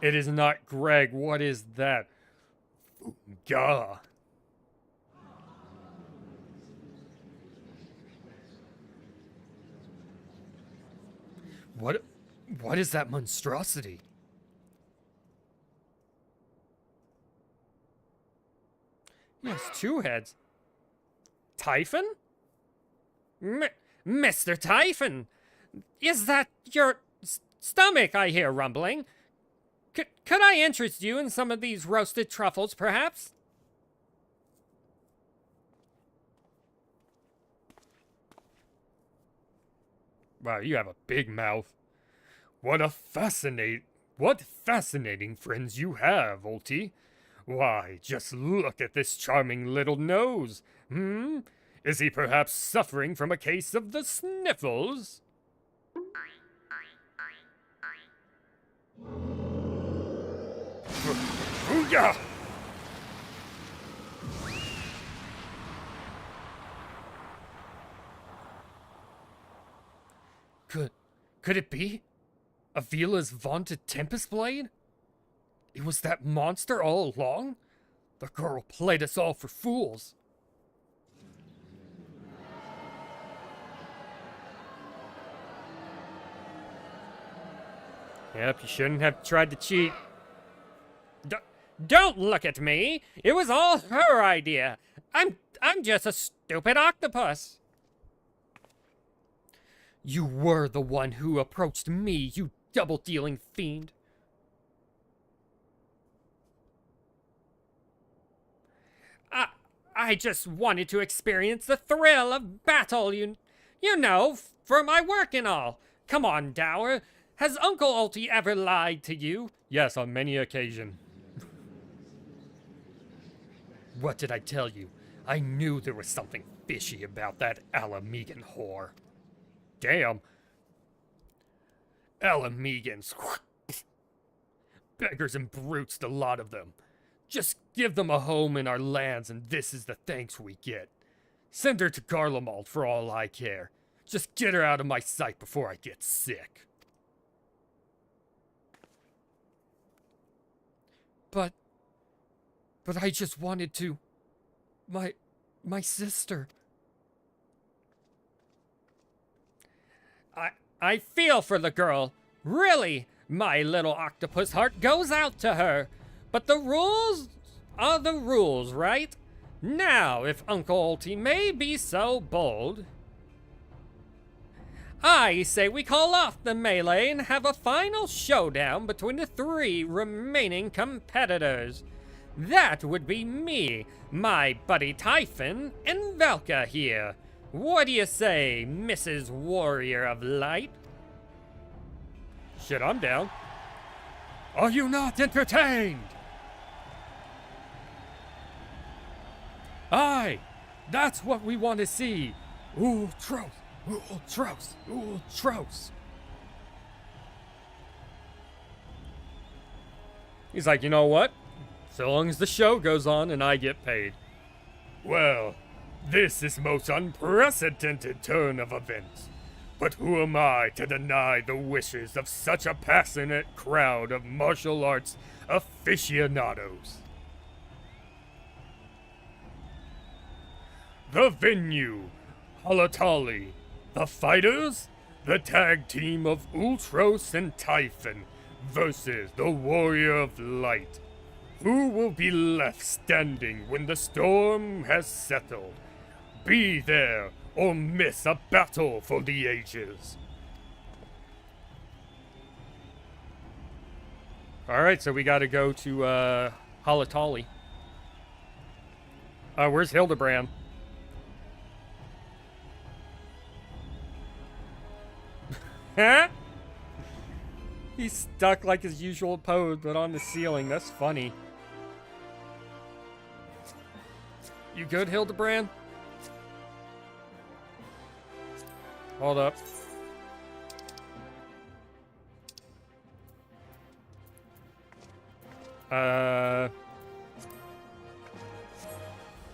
It is not Greg. What is that? Gah. What is that monstrosity? Yes, two heads. Typhon? Mr. Typhon! Is that your stomach I hear rumbling? Could I interest you in some of these roasted truffles, perhaps? Wow, you have a big mouth. What fascinating friends you have, Ulti. Why, just look at this charming little nose. Is he perhaps suffering from a case of the sniffles? Booyah! Could it be? Avila's vaunted Tempest Blade? It was that monster all along? The girl played us all for fools. Yep, you shouldn't have tried to cheat. Don't look at me. It was all her idea. I'm just a stupid octopus. You were the one who approached me, you double-dealing fiend. I just wanted to experience the thrill of battle, you know, for my work and all. Come on, Dower. Has Uncle Ulti ever lied to you? Yes, on many occasions. What did I tell you? I knew there was something fishy about that Alamegan whore. Damn. Alamegans. Beggars and brutes, the lot of them. Just give them a home in our lands and this is the thanks we get. Send her to Garlemald for all I care. Just get her out of my sight before I get sick. But I just wanted to... My sister... I feel for the girl. Really, my little octopus heart goes out to her. But the rules are the rules, right? Now, if Uncle Ulti may be so bold, I say we call off the melee and have a final showdown between the 3 remaining competitors. That would be me, my buddy Typhon, and Velka here. What do you say, Mrs. Warrior of Light? Shit, I'm down. Are you not entertained? Aye! That's what we want to see! Ultros! Ultros! Ultros! He's like, you know what? So long as the show goes on and I get paid. Well, this is most unprecedented turn of events. But who am I to deny the wishes of such a passionate crowd of martial arts aficionados? The venue, Halatali. The fighters, the tag team of Ultros and Typhon versus the Warrior of Light. Who will be left standing when the storm has settled? Be there or miss a battle for the ages. Alright, so we gotta go to, Halatali. Where's Hildebrand? Huh? He's stuck like his usual pose, but on the ceiling. That's funny. You good, Hildebrand? Hold up.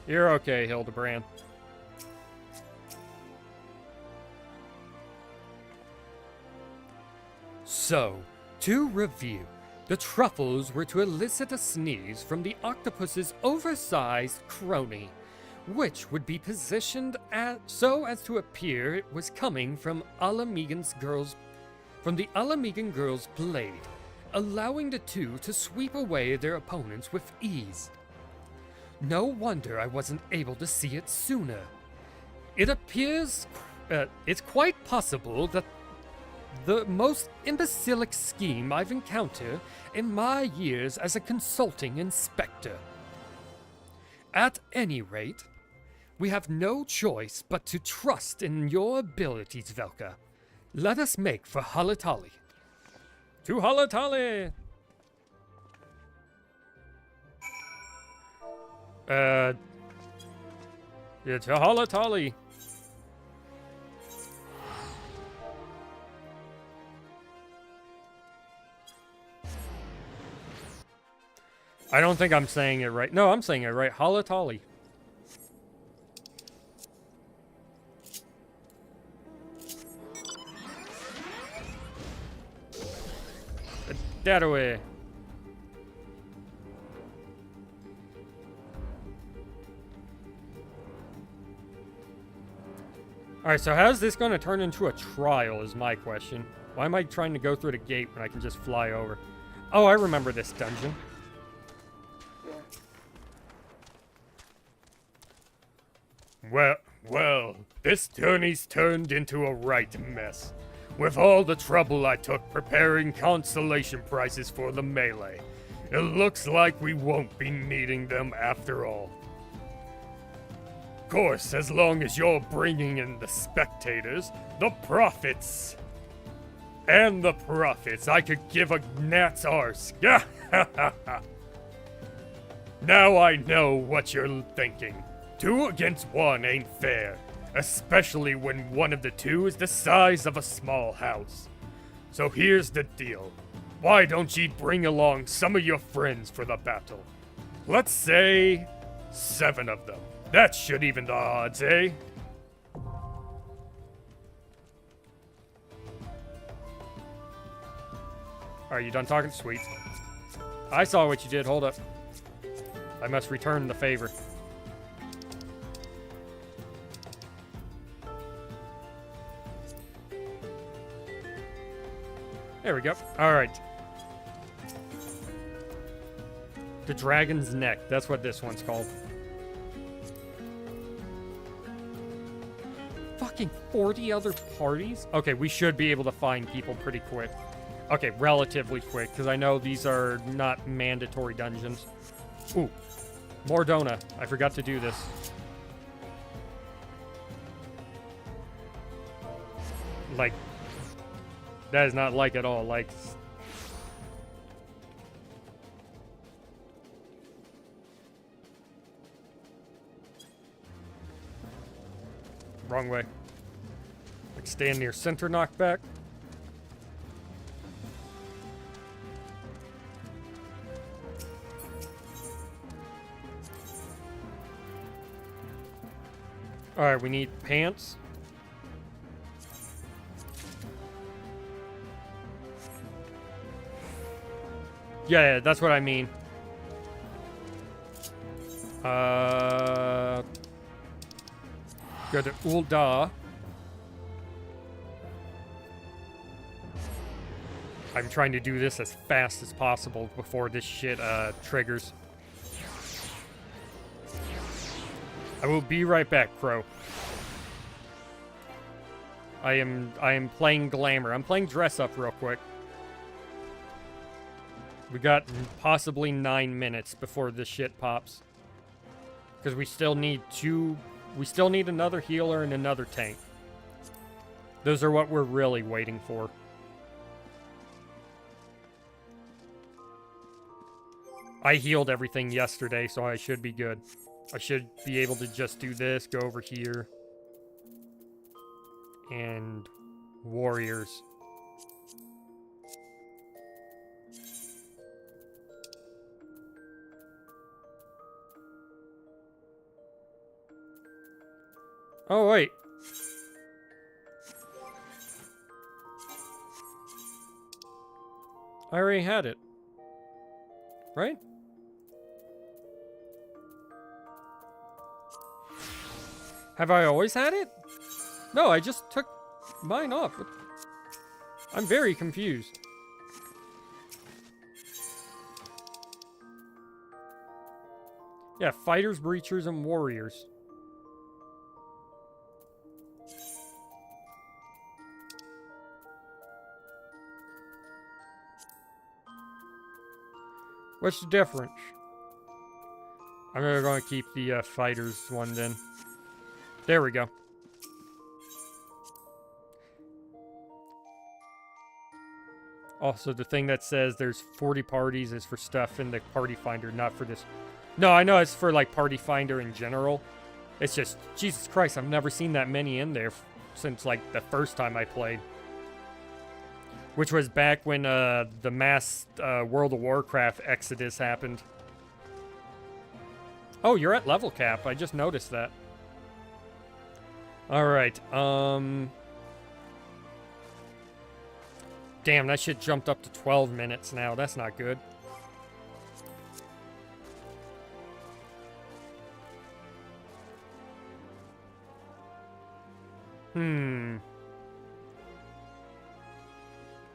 You're okay, Hildebrand. So, to review, the truffles were to elicit a sneeze from the octopus's oversized crony, which would be positioned so as to appear it was coming from the Alamegan girl's blade, allowing the two to sweep away their opponents with ease. No wonder I wasn't able to see it sooner. It appears, it's quite possible that the most imbecilic scheme I've encountered in my years as a consulting inspector. At any rate, we have no choice but to trust in your abilities, Velka. Let us make for Halatali. To Halatali! Yeah, to Halatali. I don't think I'm saying it right. No, I'm saying it right. Halatali. That away. Alright, so how's this going to turn into a trial is my question. Why am I trying to go through the gate when I can just fly over? Oh, I remember this dungeon. Well, this journey's turned into a right mess. With all the trouble I took preparing consolation prizes for the melee, it looks like we won't be needing them after all. Of course, as long as you're bringing in the spectators, the profits. And the profits, I could give a gnat's arse. Now I know what you're thinking. 2 against 1 ain't fair, especially when one of the two is the size of a small house. So here's the deal. Why don't ye bring along some of your friends for the battle? Let's say 7 of them. That should even the odds, eh? Are you done talking? Sweet. I saw what you did. Hold up. I must return the favor. There we go. Alright. The Dragon's Neck. That's what this one's called. Fucking 40 other parties? Okay, we should be able to find people pretty quick. Okay, relatively quick, because I know these are not mandatory dungeons. Ooh. More Dona. I forgot to do this. Like... That is not like at all, like... Wrong way. Like stand near center knockback. Alright, we need pants. Yeah, that's what I mean. go to Ul'dah. I'm trying to do this as fast as possible before this shit triggers. I will be right back, Crow. I am playing Glamour. I'm playing Dress Up real quick. We got possibly 9 minutes before this shit pops. Because we still need another healer and another tank. Those are what we're really waiting for. I healed everything yesterday, so I should be good. I should be able to just do this, go over here. And warriors. Oh, wait. I already had it. Right? Have I always had it? No, I just took mine off. I'm very confused. Yeah, fighters, breachers, and warriors. What's the difference? I'm gonna keep the fighters one then. There we go. Also, the thing that says there's 40 parties is for stuff in the party finder, not for this. No, I know it's for like party finder in general. It's just, Jesus Christ, I've never seen that many in there since like the first time I played. Which was back when the mass World of Warcraft exodus happened. Oh, you're at level cap. I just noticed that. Alright, damn, that shit jumped up to 12 minutes now. That's not good.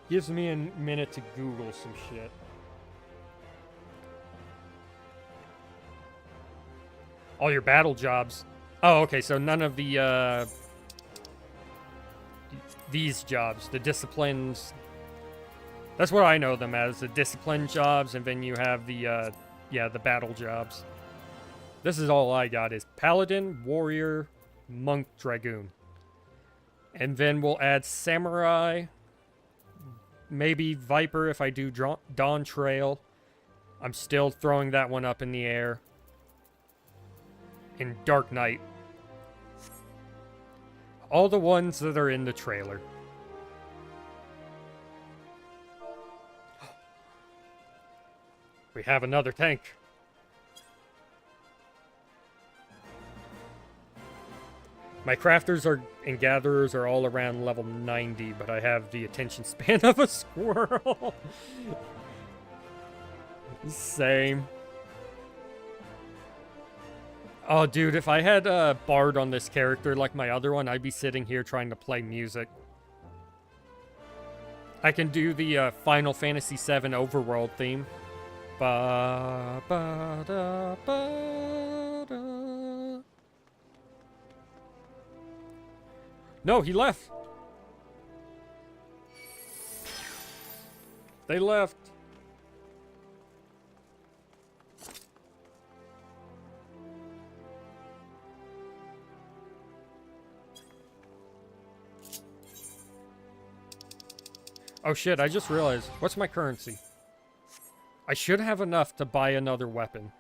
Gives me a minute to Google some shit. All your battle jobs. Oh, okay, so none of the, these jobs, the disciplines. That's what I know them as, the discipline jobs, and then you have the, yeah, the battle jobs. This is all I got is Paladin, Warrior, Monk, Dragoon. And then we'll add Samurai, maybe Viper if I do Dawn Trail. I'm still throwing that one up in the air. In Dark Knight. All the ones that are in the trailer. We have another tank. My crafters and gatherers are all around level 90, but I have the attention span of a squirrel. Same. Oh, dude, if I had a Bard on this character like my other one, I'd be sitting here trying to play music. I can do the Final Fantasy VII Overworld theme. Ba, ba, da, ba, da. No, he left. They left. Oh shit, I just realized. What's my currency? I should have enough to buy another weapon.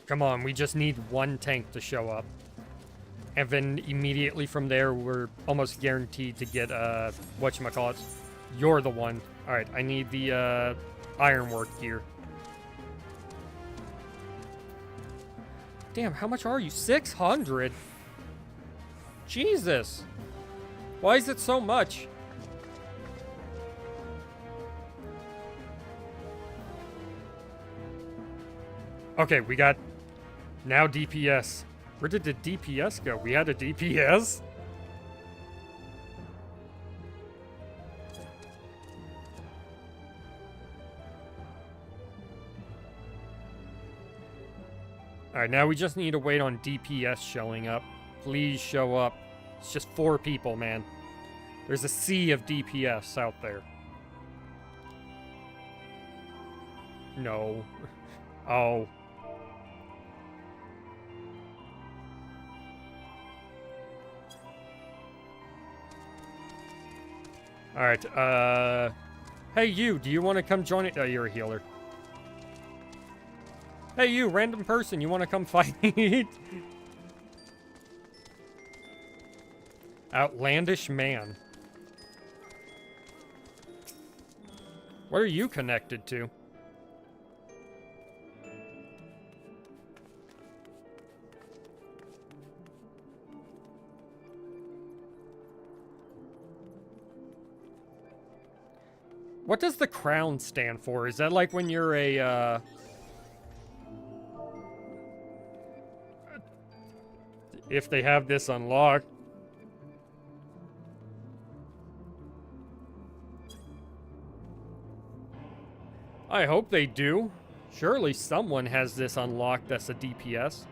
Come on, we just need one tank to show up. And then immediately from there, we're almost guaranteed to get, whatchamacallit. You're the one. Alright, I need the, ironwork gear. Damn, how much are you? 600? Jesus. Why is it so much? Okay, we got now DPS. Where did the DPS go? We had a DPS? Alright, now we just need to wait on DPS showing up. Please show up. It's just 4 people, man. There's a sea of DPS out there. No. Oh. Alright, hey you, do you want to come join it? Oh, you're a healer. Hey you, random person, you want to come fight? Outlandish man. What are you connected to? What does the crown stand for? Is that like when you're a, if they have this unlocked? I hope they do. Surely someone has this unlocked that's a DPS.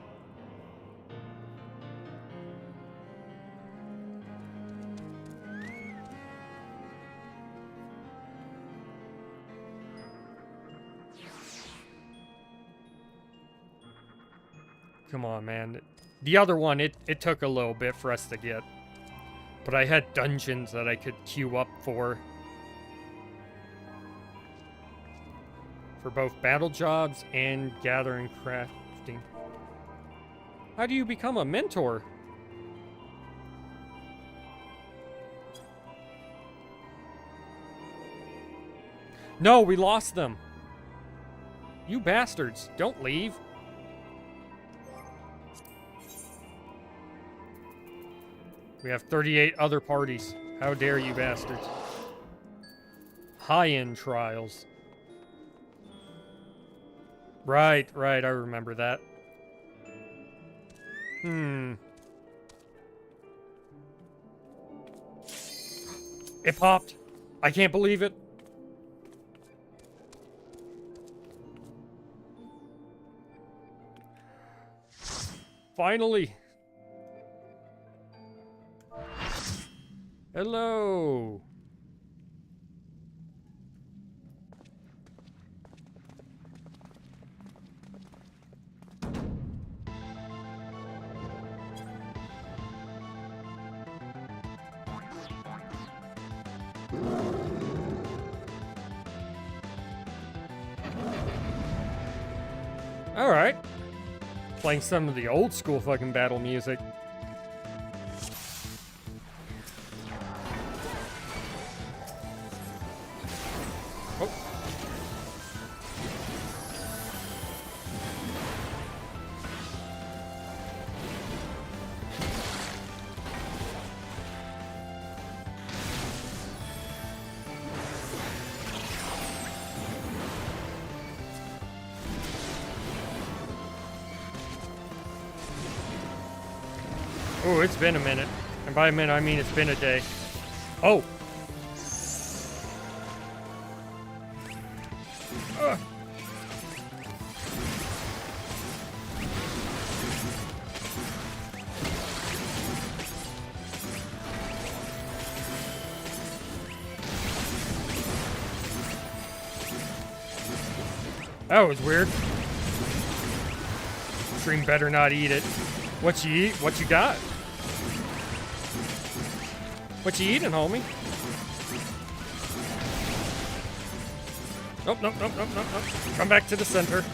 Come on, man. The other one, it took a little bit for us to get. But I had dungeons that I could queue up for. For both battle jobs and gathering crafting. How do you become a mentor? No, we lost them. You bastards, don't leave. We have 38 other parties. How dare you bastards. High-end trials. Right, I remember that. It popped. I can't believe it. Finally. Hello. All right. Playing some of the old school fucking battle music. Oh, it's been a minute. And by a minute, I mean it's been a day. Oh! That was weird. Stream better not eat it. What you eat? What you got? What you eating, homie? Nope. Come back to the center.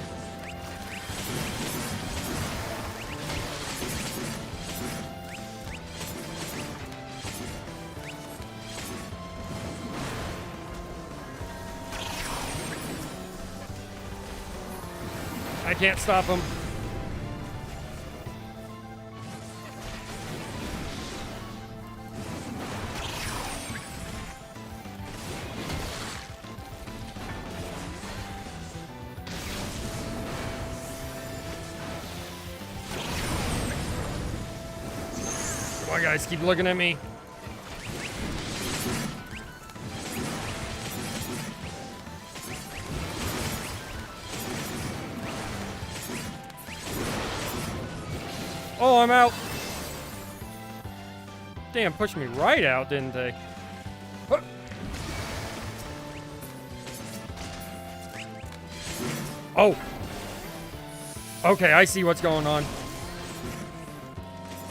I can't stop him. Come on, guys, keep looking at me. Oh, I'm out. Damn, pushed me right out, didn't they? Huh. Oh. Okay, I see what's going on.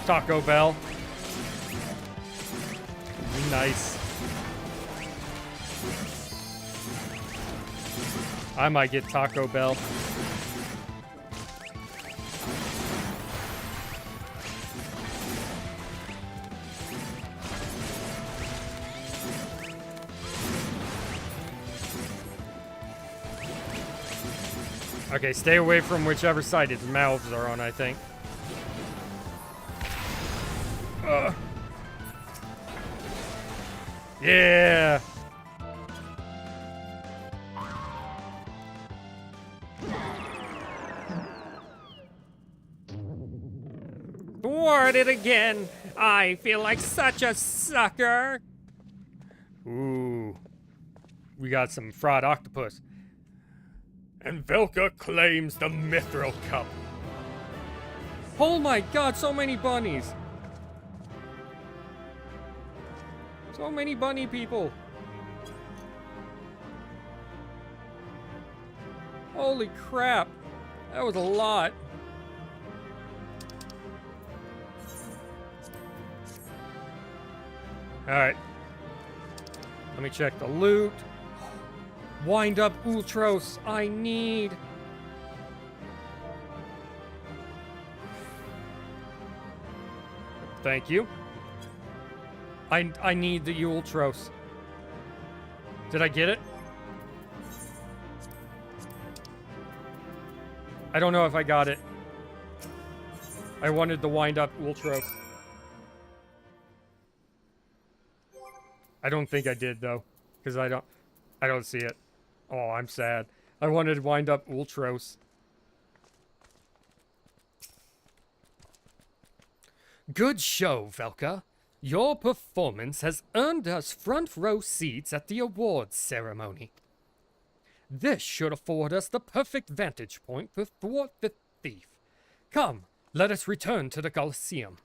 Taco Bell. Nice. I might get Taco Bell. Okay, stay away from whichever side its mouths are on, I think. Yeah! Thwarted again! I feel like such a sucker! Ooh. We got some fraud octopus. And Velka claims the Mithril Cup. Oh my god, so many bunnies! So many bunny people! Holy crap! That was a lot. Alright. Let me check the loot. Wind up Ultros, I need. Thank you. I need the Ultros. Did I get it? I don't know if I got it. I wanted the wind up Ultros. I don't think I did though, because I don't see it. Oh, I'm sad. I wanted to wind up Ultros. Good show, Velka. Your performance has earned us front row seats at the awards ceremony. This should afford us the perfect vantage point to thwart the thief. Come, let us return to the Colosseum.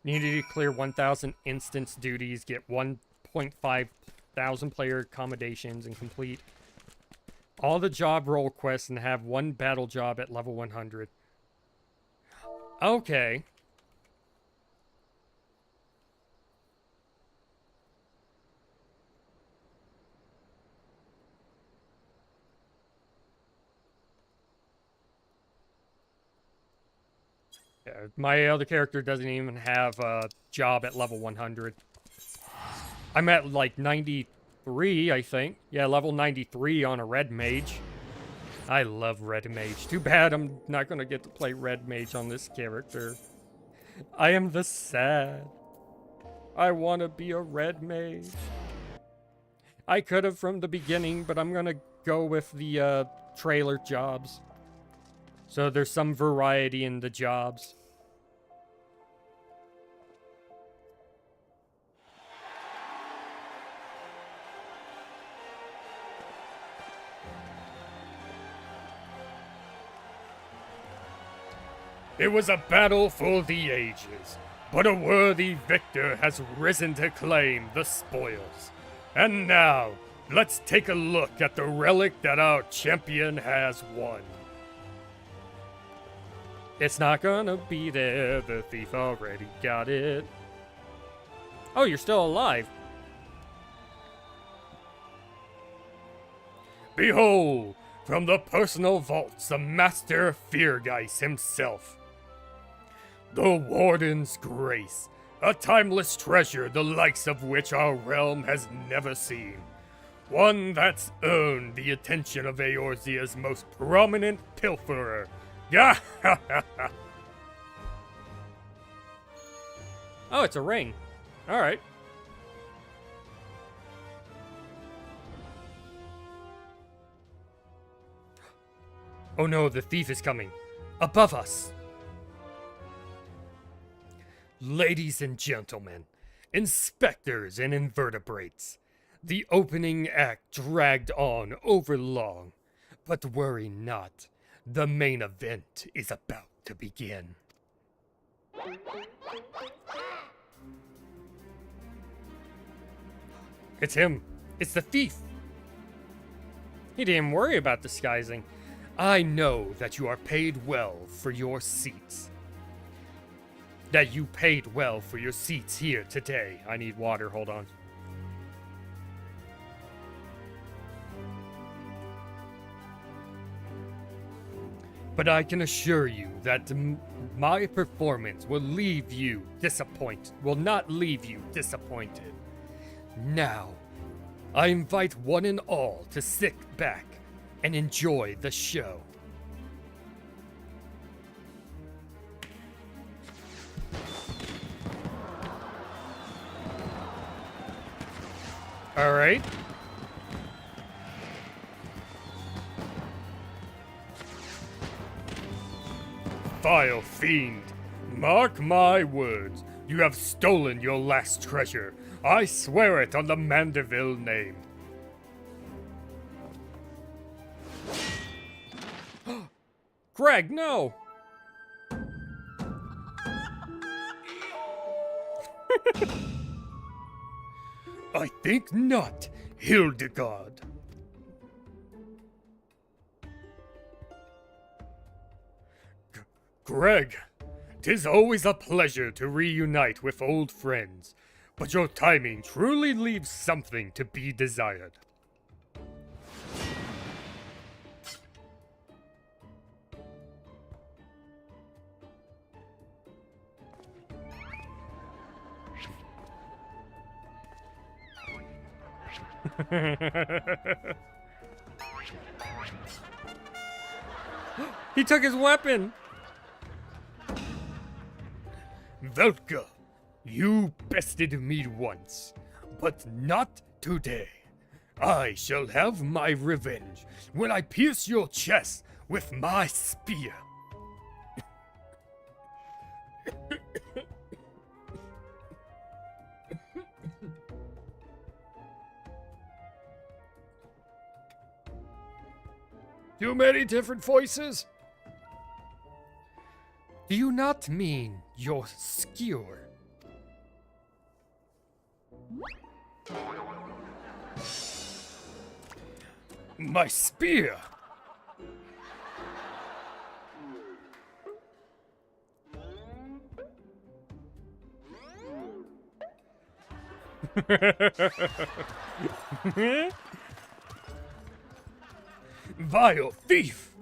Needed to clear 1,000 instance duties, get 1.5 thousand player accommodations, and complete all the job role quests and have one battle job at level 100. Okay. Yeah, my other character doesn't even have a job at level 100. I'm at like 93, I think. Yeah, level 93 on a red mage. I love red mage. Too bad I'm not gonna get to play red mage on this character. I am the sad. I want to be a red mage. I could have from the beginning, but I'm gonna go with the trailer jobs. So there's some variety in the jobs. It was a battle for the ages, but a worthy victor has risen to claim the spoils. And now, let's take a look at the relic that our champion has won. It's not gonna be there, the thief already got it. Oh, you're still alive. Behold, from the personal vaults of Master Feargeist himself. The Warden's Grace, a timeless treasure the likes of which our realm has never seen. One that's earned the attention of Eorzea's most prominent pilferer. Gah ha ha ha! Oh, it's a ring. Alright. Oh no, the thief is coming. above us. Ladies and gentlemen, inspectors and invertebrates, the opening act dragged on overlong, but worry not, the main event is about to begin. It's him. It's the thief. He didn't worry about disguising. I know that you are paid well for your seats. That you paid well for your seats here today. I need water, hold on. But I can assure you that my performance will not leave you disappointed. Now, I invite one and all to sit back and enjoy the show. All right. Vile fiend, mark my words, you have stolen your last treasure. I swear it on the Mandeville name. Greg, no! I think not, Hildegard. Greg, 'tis always a pleasure to reunite with old friends, but your timing truly leaves something to be desired. He took his weapon! Velka, you bested me once, but not today. I shall have my revenge when I pierce your chest with my spear. Too many different voices? Do you not mean your skewer? My spear! Vile thief!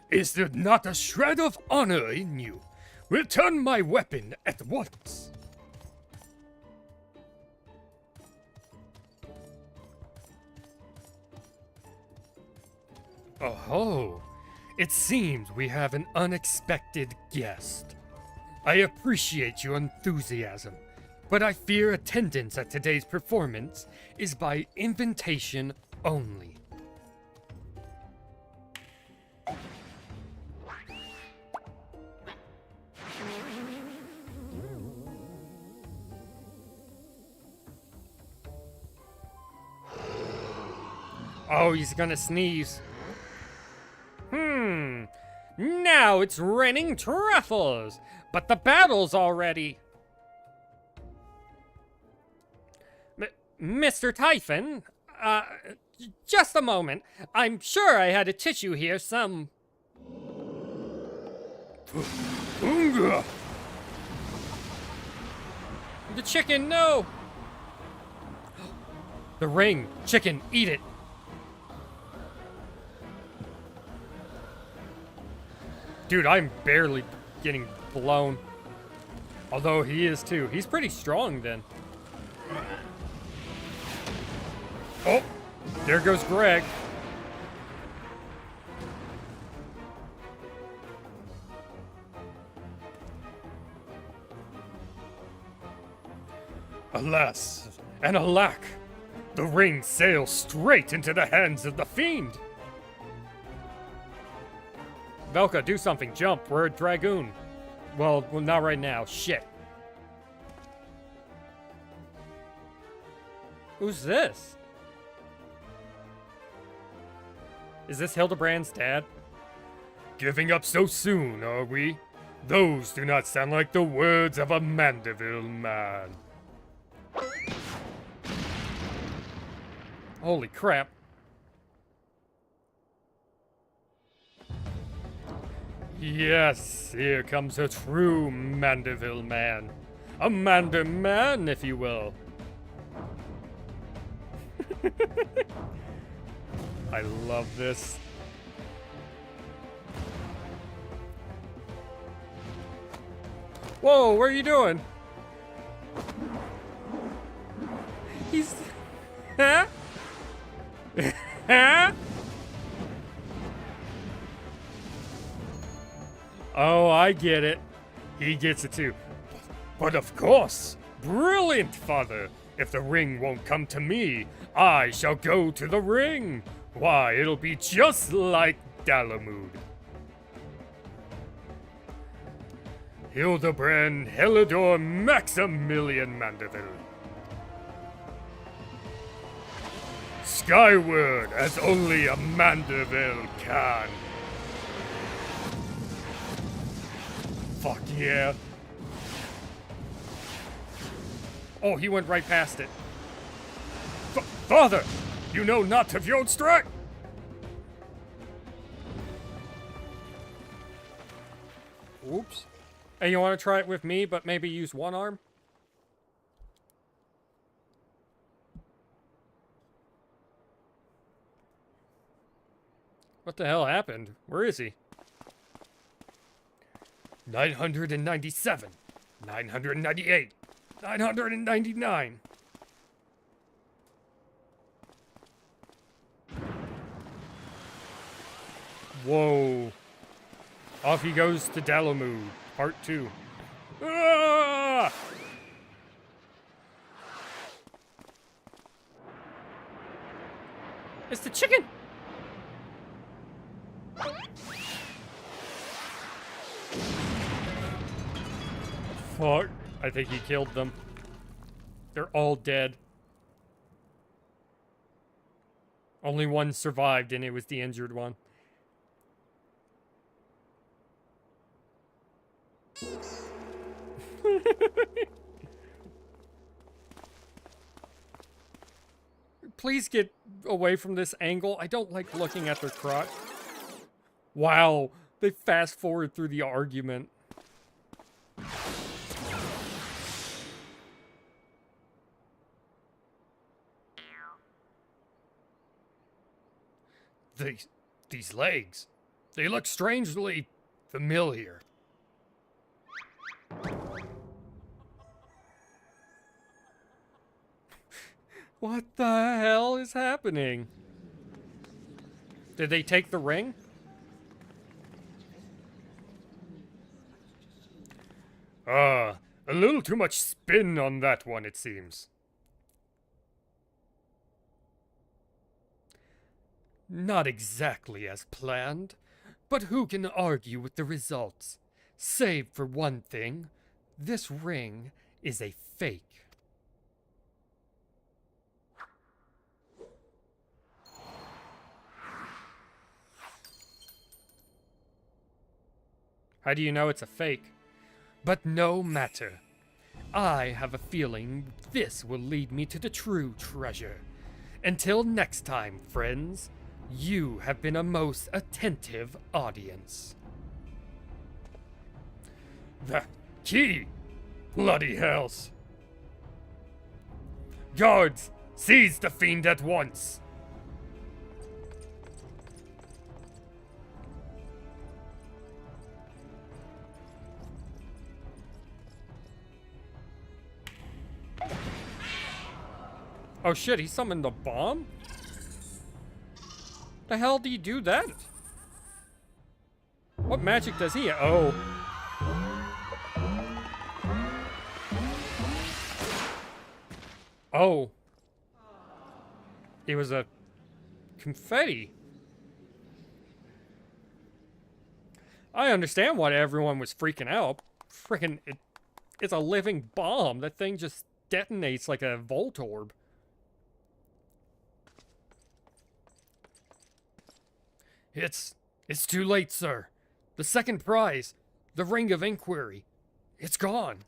Is there not a shred of honor in you? Return my weapon at once! Oh, it seems we have an unexpected guest. I appreciate your enthusiasm, but I fear attendance at today's performance is by invitation only. Oh, he's gonna sneeze. Now it's raining truffles, but the battle's already. Mr. Typhon, just a moment. I'm sure I had a tissue here, some. Unga! The chicken, no! The ring! Chicken, eat it! Dude, I'm barely getting blown. Although he is too. He's pretty strong then. Oh, there goes Greg. Alas, and alack, the ring sails straight into the hands of the fiend. Velka, do something. Jump. We're a dragoon. Well, not right now. Shit. Who's this? Is this Hildebrand's dad? Giving up so soon, are we? Those do not sound like the words of a Mandeville man. Holy crap. Yes, here comes a true Mandeville man. A Mander man, if you will. I love this. Whoa, what are you doing? He's... Huh? Huh? Oh, I get it. He gets it too. But of course, brilliant, father. If the ring won't come to me, I shall go to the ring. Why, it'll be just like Dalamud. Hildebrand Helidor Maximilian Mandeville. Skyward as only a Mandeville can. Fuck yeah. Oh, he went right past it. Father, you know not to field strike. Oops. Hey, you want to try it with me, but maybe use one arm? What the hell happened? Where is he? 997, 998, 999. Whoa. Off he goes to Dalamud, part 2. Ah! It's the chicken! Fuck. I think he killed them. They're all dead. Only one survived, and it was the injured one. Please get away from this angle. I don't like looking at their crotch. Wow, they fast forward through the argument. These legs, they look strangely familiar. What the hell is happening? Did they take the ring? A little too much spin on that one, it seems. Not exactly as planned, but who can argue with the results? Save for one thing, this ring is a fake. How do you know it's a fake? But no matter. I have a feeling this will lead me to the true treasure. Until next time, friends, you have been a most attentive audience. The key! Bloody hells! Guards, seize the fiend at once! Oh shit, he summoned a bomb? The hell do you do that? What magic does he have? Oh. Oh. It was a confetti. I understand why everyone was freaking out. Freaking, it's a living bomb. That thing just detonates like a Voltorb. It's too late, sir. The second prize, the Ring of Inquiry, it's gone.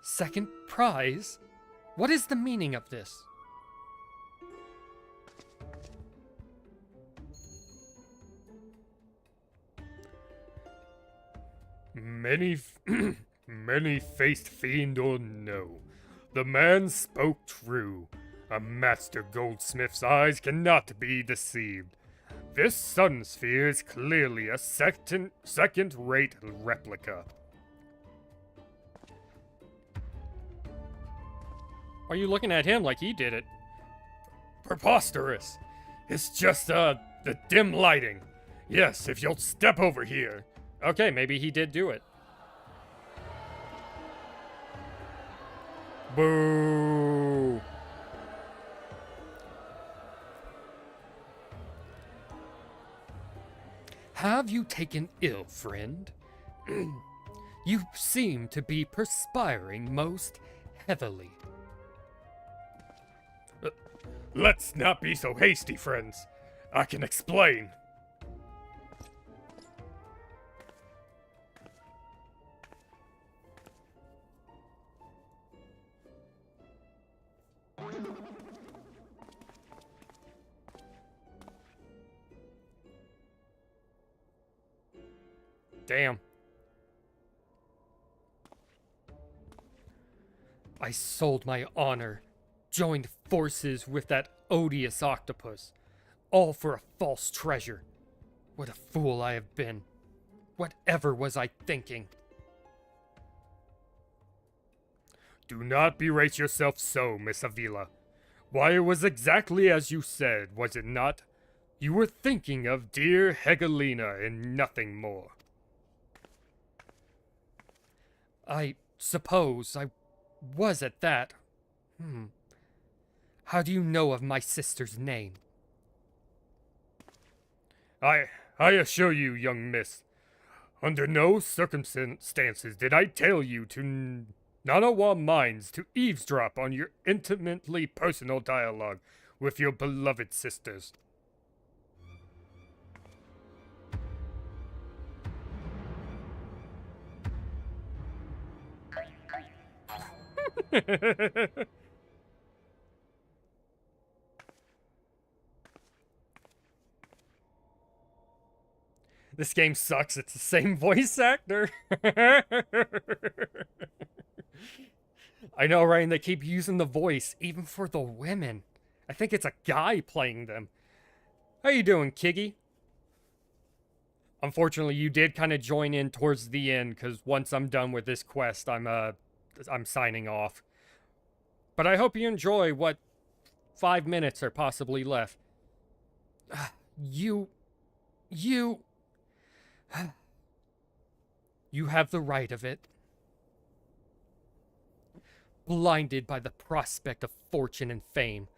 Second prize? What is the meaning of this? Many-faced fiend or no, the man spoke true. A master goldsmith's eyes cannot be deceived. This sun sphere is clearly a second-rate replica. Why are you looking at him like he did it? Preposterous! It's just, the dim lighting. Yes, if you'll step over here. Okay, maybe he did do it. Boo! Have you taken ill, friend? You seem to be perspiring most heavily. Let's not be so hasty, friends. I can explain. Damn. I sold my honor, joined forces with that odious octopus, all for a false treasure. What a fool I have been. Whatever was I thinking? Do not berate yourself so, Miss Avila. Why, it was exactly as you said, was it not? You were thinking of dear Hegelina and nothing more. I suppose I was at that. How do you know of my sister's name? I assure you, young miss, under no circumstances did I tell you to not allow minds to eavesdrop on your intimately personal dialogue with your beloved sisters. This game sucks. It's the same voice actor. I know, right? And they keep using the voice, even for the women. I think it's a guy playing them. How you doing, Kiggy? Unfortunately, you did kind of join in towards the end, because once I'm done with this quest, I'm signing off. But I hope you enjoy what 5 minutes are possibly left. You have the right of it. Blinded by the prospect of fortune and fame,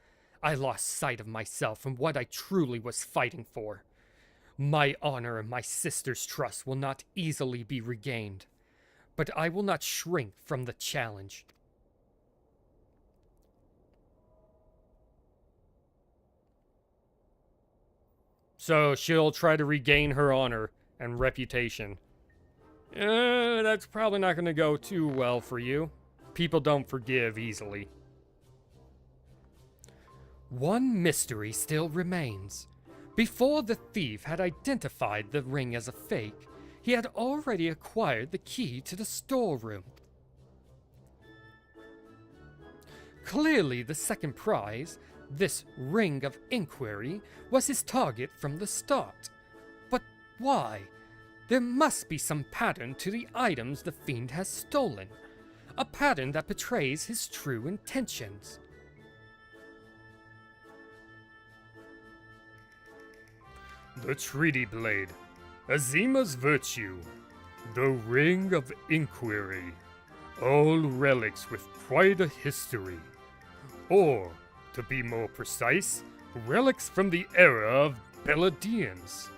I lost sight of myself and what I truly was fighting for. My honor and my sister's trust will not easily be regained, but I will not shrink from the challenge. So she'll try to regain her honor and reputation. That's probably not going to go too well for you. People don't forgive easily. One mystery still remains. Before the thief had identified the ring as a fake, he had already acquired the key to the storeroom. Clearly, the second prize, this Ring of Inquiry, was his target from the start. But why? There must be some pattern to the items the fiend has stolen. A pattern that betrays his true intentions. The Treaty Blade, Azima's Virtue, the Ring of Inquiry, all relics with quite a history. Or, to be more precise, relics from the era of Beladians.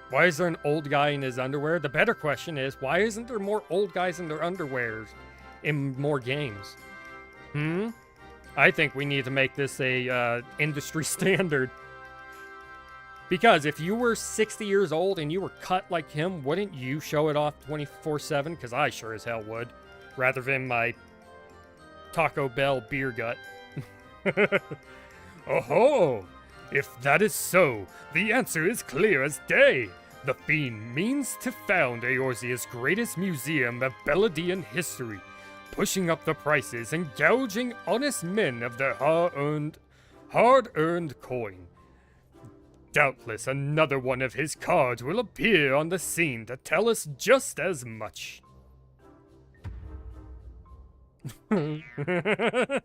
Why is there an old guy in his underwear? The better question is, why isn't there more old guys in their underwears in more games? I think we need to make this a industry standard. Because if you were 60 years old and you were cut like him, wouldn't you show it off 24/7? Because I sure as hell would. Rather than my Taco Bell beer gut. Oh-ho! If that is so, the answer is clear as day. The Fiend means to found Eorzea's greatest museum of Beladian history, pushing up the prices and gouging honest men of their hard-earned coin. Doubtless another one of his cards will appear on the scene to tell us just as much. I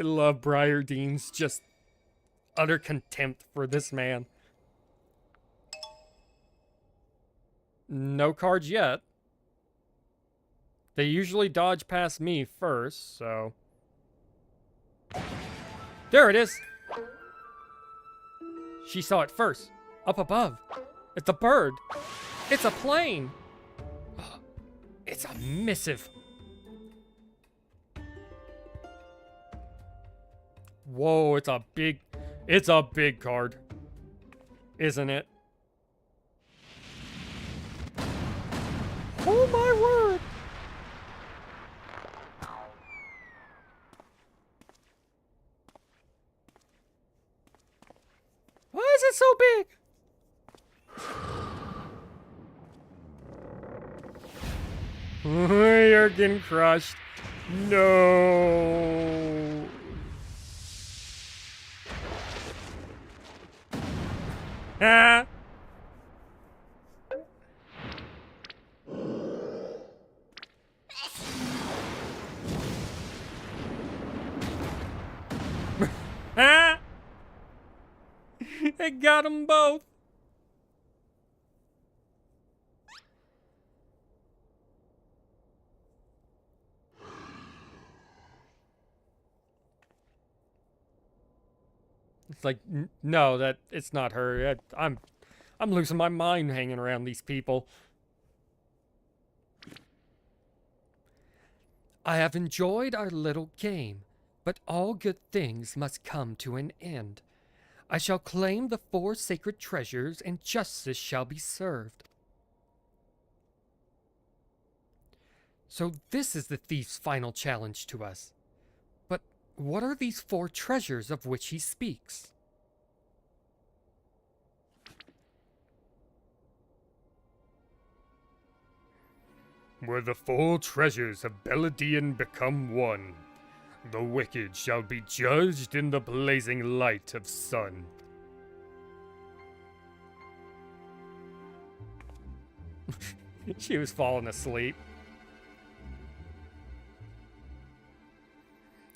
love Briardean's just utter contempt for this man. No cards yet. They usually dodge past me first, so... There it is! She saw it first. Up above. It's a bird. It's a plane. It's a missive. Whoa, it's a big card. Isn't it? Oh my word! Why is it so big? You're getting crushed. No. Ah. Ah. I got them both. It's like, no, that it's not her. I'm losing my mind hanging around these people. I have enjoyed our little game, but all good things must come to an end. I shall claim the 4 sacred treasures, and justice shall be served. So this is the thief's final challenge to us. But what are these 4 treasures of which he speaks? Where the 4 treasures of Beladian become one, the wicked shall be judged in the blazing light of sun. She was falling asleep.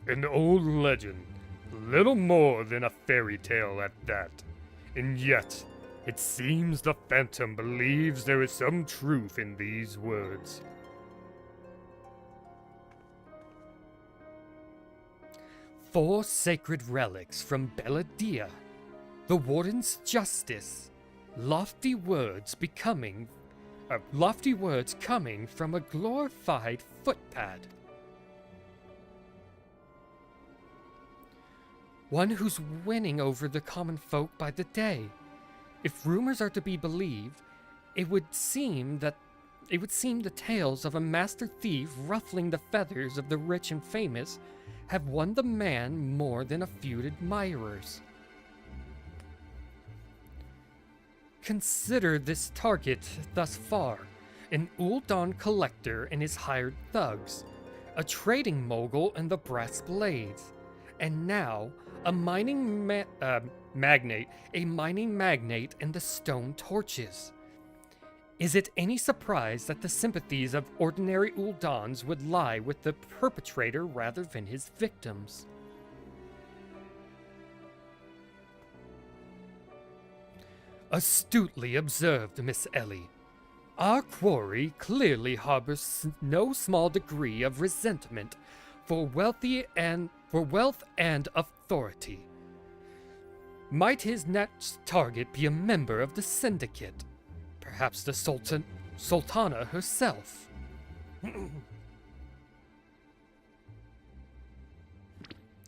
An old legend, little more than a fairy tale at that. And yet, it seems the Phantom believes there is some truth in these words. 4 sacred relics from Belladia. The Warden's justice. Lofty words coming from a glorified footpad. One who's winning over the common folk by the day. If rumors are to be believed, it would seem the tales of a master thief ruffling the feathers of the rich and famous have won the man more than a few admirers. Consider this target thus far, an Uldan collector and his hired thugs, a trading mogul and the brass blades, and now a mining magnate and the stone torches. Is it any surprise that the sympathies of ordinary Uldans would lie with the perpetrator rather than his victims? Astutely observed, Miss Ellie. Our quarry clearly harbors no small degree of resentment for wealth and authority. Might his next target be a member of the syndicate? Perhaps the Sultana herself?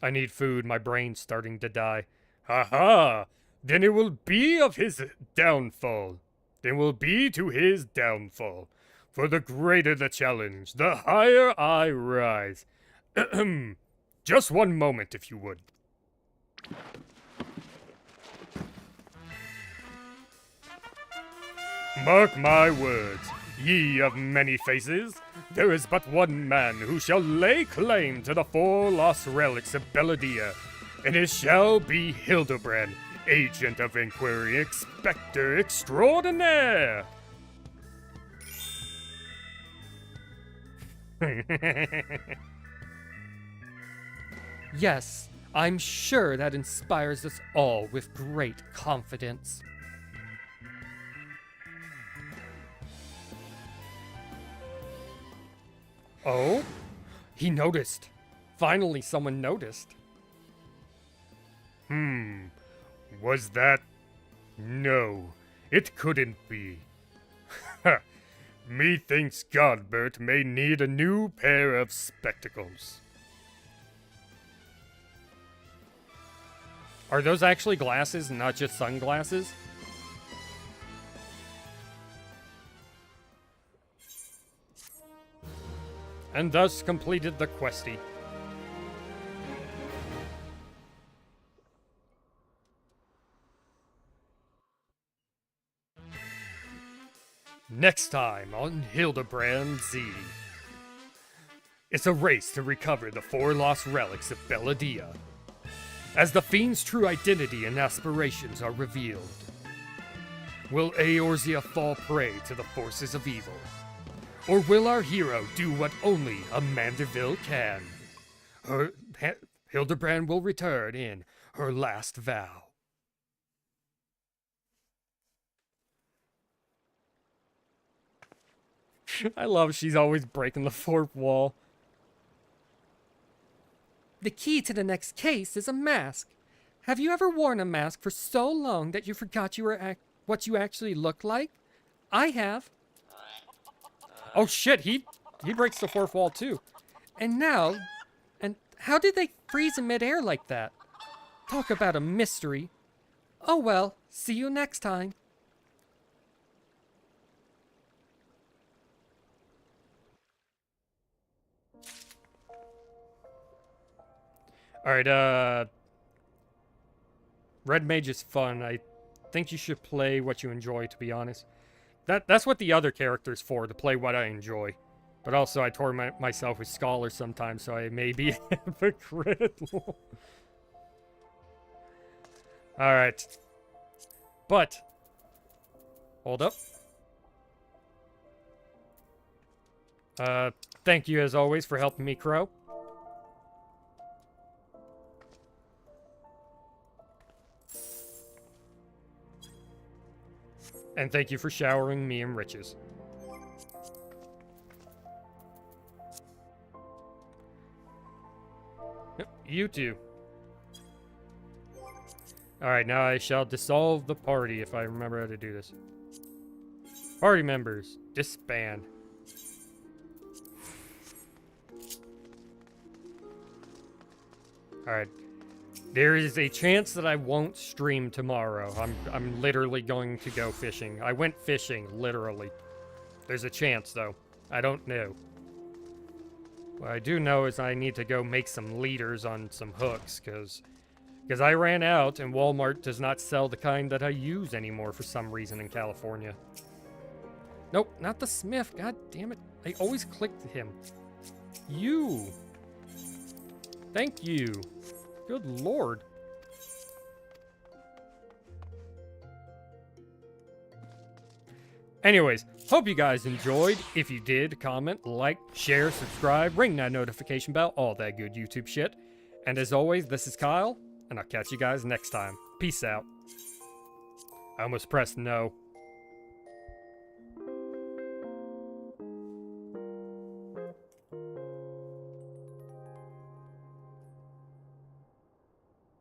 I need food, my brain's starting to die. Ha ha! Then it will be of his downfall. Then will be to his downfall. For the greater the challenge, the higher I rise. Just one moment, if you would. Mark my words, ye of many faces, there is but one man who shall lay claim to the 4 lost relics of Belladia, and it shall be Hildebrand, agent of inquiry, inspector extraordinaire. Yes, I'm sure that inspires us all with great confidence. Oh? He noticed. Finally, someone noticed. Was that? No, it couldn't be. Ha! Methinks Godbert may need a new pair of spectacles. Are those actually glasses and not just sunglasses? And thus completed the questy. Next time on Hildebrand Z. It's a race to recover the 4 lost relics of Belladia. As the fiend's true identity and aspirations are revealed, will Eorzea fall prey to the forces of evil? Or will our hero do what only a Mandeville can? Hildebrand will return in her last vow. I love she's always breaking the 4th wall. The key to the next case is a mask. Have you ever worn a mask for so long that you forgot what you actually look like? I have. Oh shit, he breaks the 4th wall too. And how did they freeze in midair like that? Talk about a mystery. Oh well, see you next time. Alright, Red Mage is fun. I think you should play what you enjoy, to be honest. That's what the other character's for, to play what I enjoy. But also, I torment myself with Scholar sometimes, so I may be hypocritical. Alright. But, hold up. Thank you as always for helping me, Crow. And thank you for showering me in riches. Yep, you too. Alright, now I shall dissolve the party if I remember how to do this. Party members, disband. Alright. There is a chance that I won't stream tomorrow. I'm literally going to go fishing. I went fishing, literally. There's a chance, though. I don't know. What I do know is I need to go make some leaders on some hooks, because I ran out, and Walmart does not sell the kind that I use anymore for some reason in California. Nope, not the Smith. God damn it. I always clicked him. You. Thank you. Good lord. Anyways, hope you guys enjoyed. If you did, comment, like, share, subscribe, ring that notification bell, all that good YouTube shit. And as always, this is Kyle, and I'll catch you guys next time. Peace out. I almost pressed no.